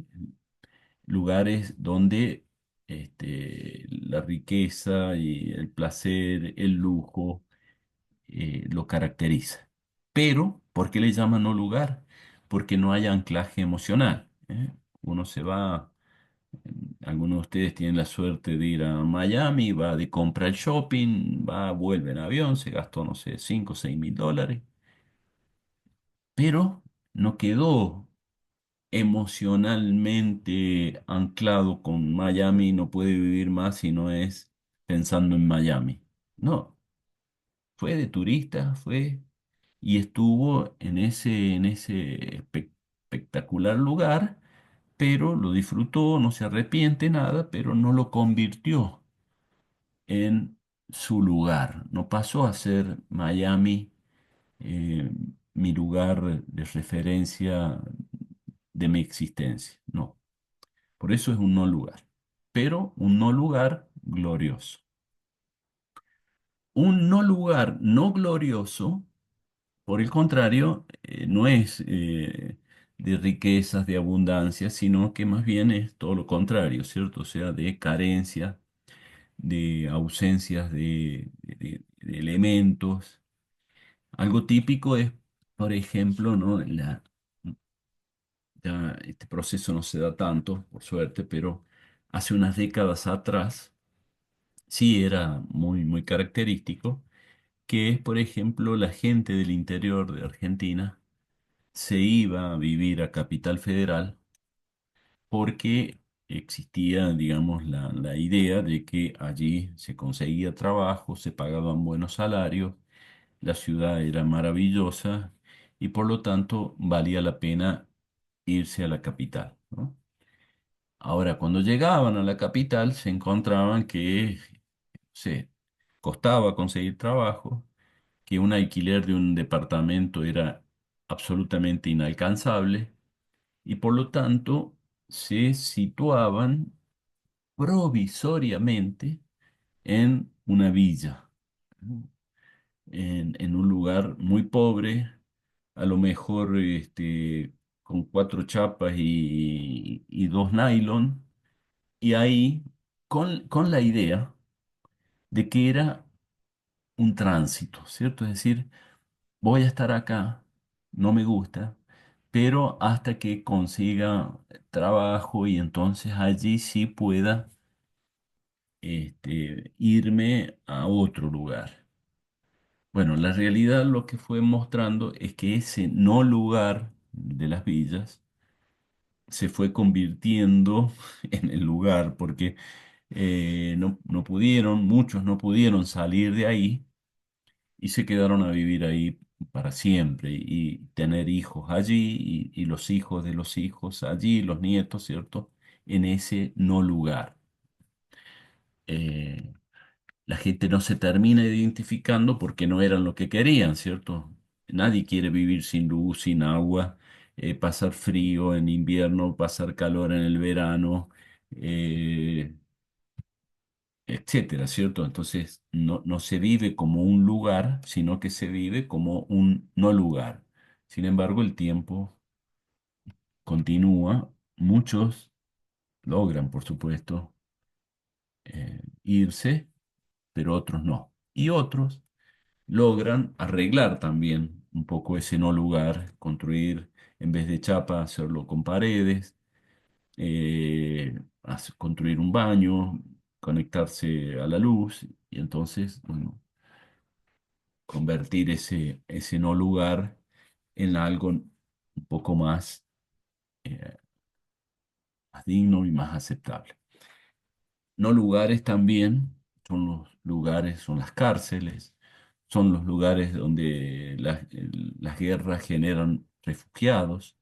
Speaker 1: lugares donde la riqueza y el placer, el lujo, lo caracteriza. Pero, ¿por qué le llaman no lugar? Porque no hay anclaje emocional, ¿eh? Uno se va, algunos de ustedes tienen la suerte de ir a Miami, va de compra al shopping, va, vuelve en avión, se gastó, no sé, 5 o 6 mil dólares, pero no quedó emocionalmente anclado con Miami, no puede vivir más si no es pensando en Miami. No, fue de turista, fue y estuvo en ese espectacular lugar, pero lo disfrutó, no se arrepiente nada, pero no lo convirtió en su lugar. No pasó a ser Miami eh, mi lugar de referencia de mi existencia. No, por eso es un no lugar, pero un no lugar glorioso. Un no lugar no glorioso, por el contrario, no es de riquezas, de abundancia, sino que más bien es todo lo contrario, ¿cierto? O sea, de carencia, de ausencias de elementos. Algo típico es, por ejemplo, ¿no? Ya este proceso no se da tanto, por suerte, pero hace unas décadas atrás sí era muy, muy característico, que es, por ejemplo, la gente del interior de Argentina se iba a vivir a Capital Federal porque existía, digamos, la idea de que allí se conseguía trabajo, se pagaban buenos salarios, la ciudad era maravillosa y por lo tanto valía la pena irse a la capital, ¿no? Ahora, cuando llegaban a la capital se encontraban que se costaba conseguir trabajo, que un alquiler de un departamento era absolutamente inalcanzable y por lo tanto se situaban provisoriamente en una villa, ¿no? En un lugar muy pobre, a lo mejor con cuatro chapas y dos nylon, y ahí con la idea de que era un tránsito, ¿cierto? Es decir, voy a estar acá, no me gusta, pero hasta que consiga trabajo y entonces allí sí pueda irme a otro lugar. Bueno, la realidad lo que fue mostrando es que ese no lugar de las villas se fue convirtiendo en el lugar, porque no pudieron, muchos no pudieron salir de ahí y se quedaron a vivir ahí para siempre y tener hijos allí y los hijos de los hijos allí, los nietos, ¿cierto? En ese no lugar. Eh, la gente no se termina identificando porque no eran lo que querían, ¿cierto? Nadie quiere vivir sin luz, sin agua, pasar frío en invierno, pasar calor en el verano, eh, etcétera, ¿cierto? Entonces no se vive como un lugar, sino que se vive como un no lugar. Sin embargo, el tiempo continúa, muchos logran, por supuesto, irse, pero otros no. Y otros logran arreglar también un poco ese no lugar, construir en vez de chapa, hacerlo con paredes, construir un baño, conectarse a la luz y entonces, bueno, convertir ese no lugar en algo un poco eh, más digno y más aceptable. No lugares también son los lugares, son las cárceles, son los lugares donde las guerras generan refugiados.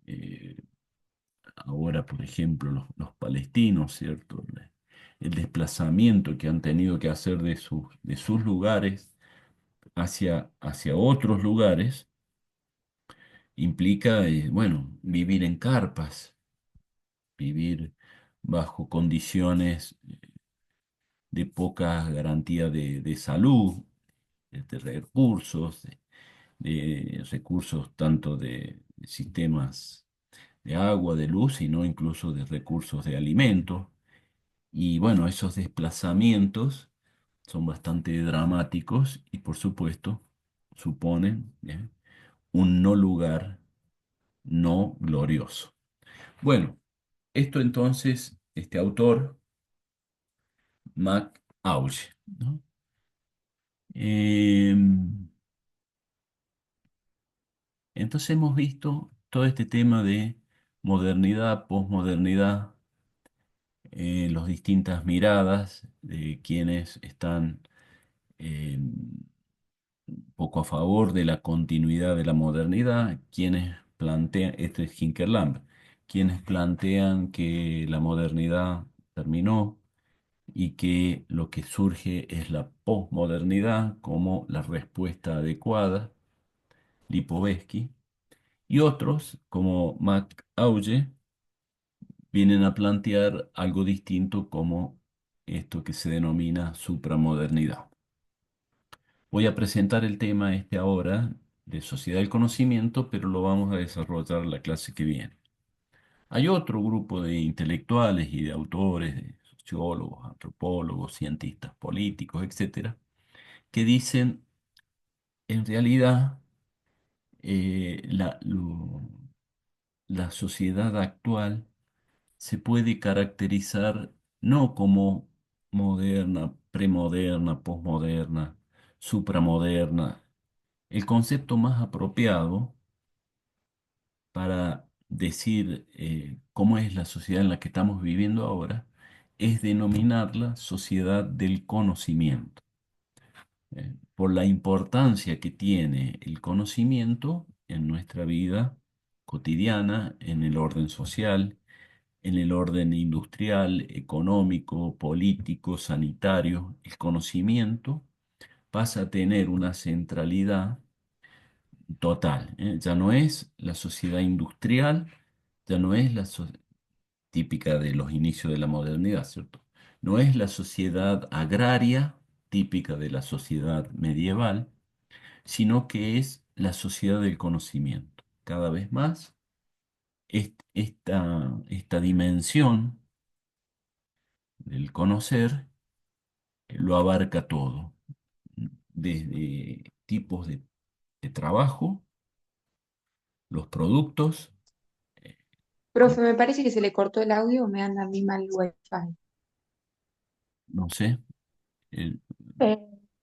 Speaker 1: Eh, Ahora, por ejemplo, los palestinos, ¿cierto? El desplazamiento que han tenido que hacer de sus lugares hacia otros lugares implica, bueno, vivir en carpas, vivir bajo condiciones de poca garantía de salud, de recursos, de recursos tanto de sistemas de agua, de luz, sino incluso de recursos de alimentos. Y bueno, esos desplazamientos son bastante dramáticos y por supuesto suponen un no lugar no glorioso. Bueno, esto entonces, este autor, Mac Auge, ¿no? Em, entonces hemos visto todo este tema de modernidad, posmodernidad, las distintas miradas de quienes están un poco a favor de la continuidad de la modernidad, quienes plantean, este es Hinkerlamp, quienes plantean que la modernidad terminó y que lo que surge es la posmodernidad como la respuesta adecuada, Lipovetsky, y otros, como Mac Auge, vienen a plantear algo distinto como esto que se denomina supramodernidad. Voy a presentar el tema ahora de sociedad del conocimiento, pero lo vamos a desarrollar la clase que viene. Hay otro grupo de intelectuales y de autores, de sociólogos, antropólogos, cientistas políticos, etcétera, que dicen, en realidad, la sociedad actual se puede caracterizar no como moderna, premoderna, posmoderna, supramoderna. El concepto más apropiado para decir cómo es la sociedad en la que estamos viviendo ahora es denominarla sociedad del conocimiento, por la importancia que tiene el conocimiento en nuestra vida cotidiana, en el orden social, en el orden industrial, económico, político, sanitario. El conocimiento pasa a tener una centralidad total, ¿eh? Ya no es la sociedad industrial, ya no es típica de los inicios de la modernidad, ¿cierto? No es la sociedad agraria, típica de la sociedad medieval, sino que es la sociedad del conocimiento. Cada vez más, esta dimensión del conocer lo abarca todo, desde tipos de trabajo los productos, eh,
Speaker 3: Profe, me parece que se le cortó el audio o me anda a mí mal el wifi.
Speaker 1: no sé, el-
Speaker 4: Eh,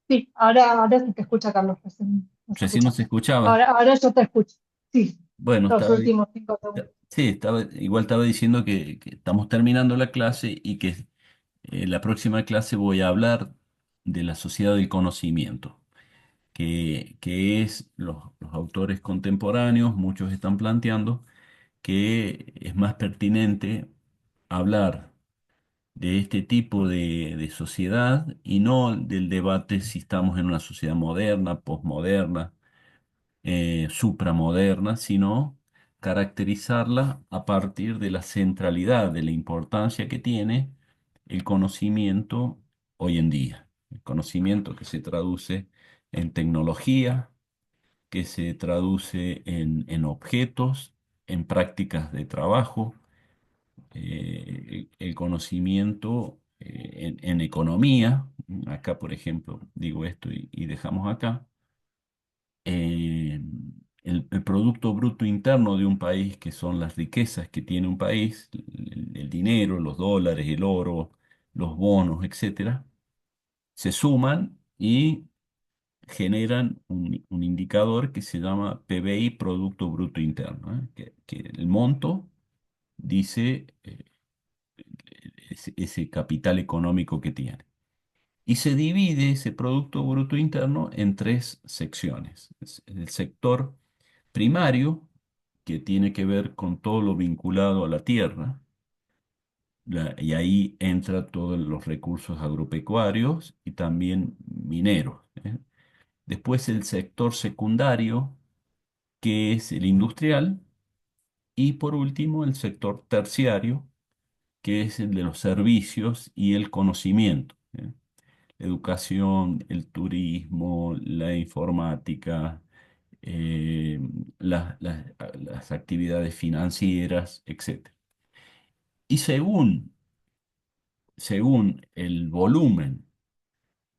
Speaker 4: sí, ahora se te escucha, Carlos, recién no se
Speaker 1: recién no se
Speaker 4: escuchaba.
Speaker 1: escuchaba.
Speaker 4: Ahora yo te escucho. Sí,
Speaker 1: Bueno,
Speaker 4: los últimos 5 segundos.
Speaker 1: sí, igual estaba diciendo que estamos terminando la clase y que en la próxima clase voy a hablar de la sociedad del conocimiento, que es los autores contemporáneos, muchos están planteando que es más pertinente hablar de este tipo de sociedad y no del debate si estamos en una sociedad moderna, posmoderna, supramoderna, sino caracterizarla a partir de la centralidad, de la importancia que tiene el conocimiento hoy en día. El conocimiento que se traduce en tecnología, que se traduce en objetos, en prácticas de trabajo, el conocimiento en economía. Acá, por ejemplo, digo esto y dejamos acá eh, el Producto Bruto Interno de un país, que son las riquezas que tiene un país, el dinero, los dólares, el oro, los bonos, etcétera, se suman y generan un indicador que se llama PBI, Producto Bruto Interno, que el monto dice ese capital económico que tiene. Y se divide ese Producto Bruto Interno en tres secciones. Es el sector primario, que tiene que ver con todo lo vinculado a la tierra, y ahí entra todos los recursos agropecuarios y también mineros, ¿eh? Después el sector secundario, que es el industrial, y por último el sector terciario, que es el de los servicios y el conocimiento, ¿eh? Educación, el turismo, la informática, eh, las actividades financieras, etcétera. Y según el volumen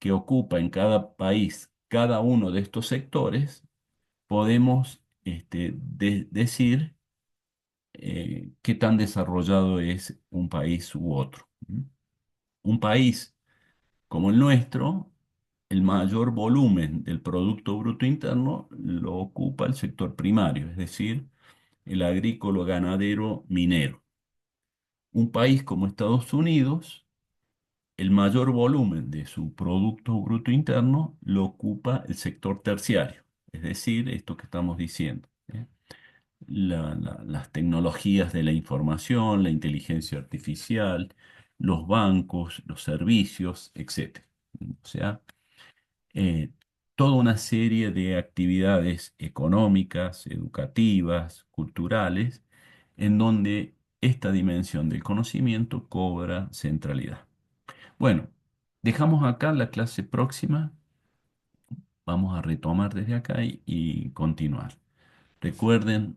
Speaker 1: que ocupa en cada país cada uno de estos sectores, podemos decir qué tan desarrollado es un país u otro. ¿Mm? Un país como el nuestro, el mayor volumen del Producto Bruto Interno lo ocupa el sector primario, es decir, el agrícola, ganadero, minero. Un país como Estados Unidos, el mayor volumen de su Producto Bruto Interno lo ocupa el sector terciario, es decir, esto que estamos diciendo, ¿eh? Las tecnologías de la información, la inteligencia artificial, los bancos, los servicios, etcétera. O sea, eh, toda una serie de actividades económicas, educativas, culturales, en donde esta dimensión del conocimiento cobra centralidad. Bueno, dejamos acá la clase próxima. Vamos a retomar desde acá y continuar. Recuerden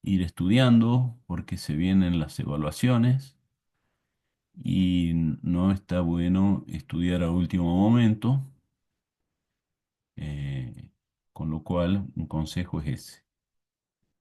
Speaker 1: ir estudiando porque se vienen las evaluaciones y no está bueno estudiar a último momento, con lo cual un consejo es ese.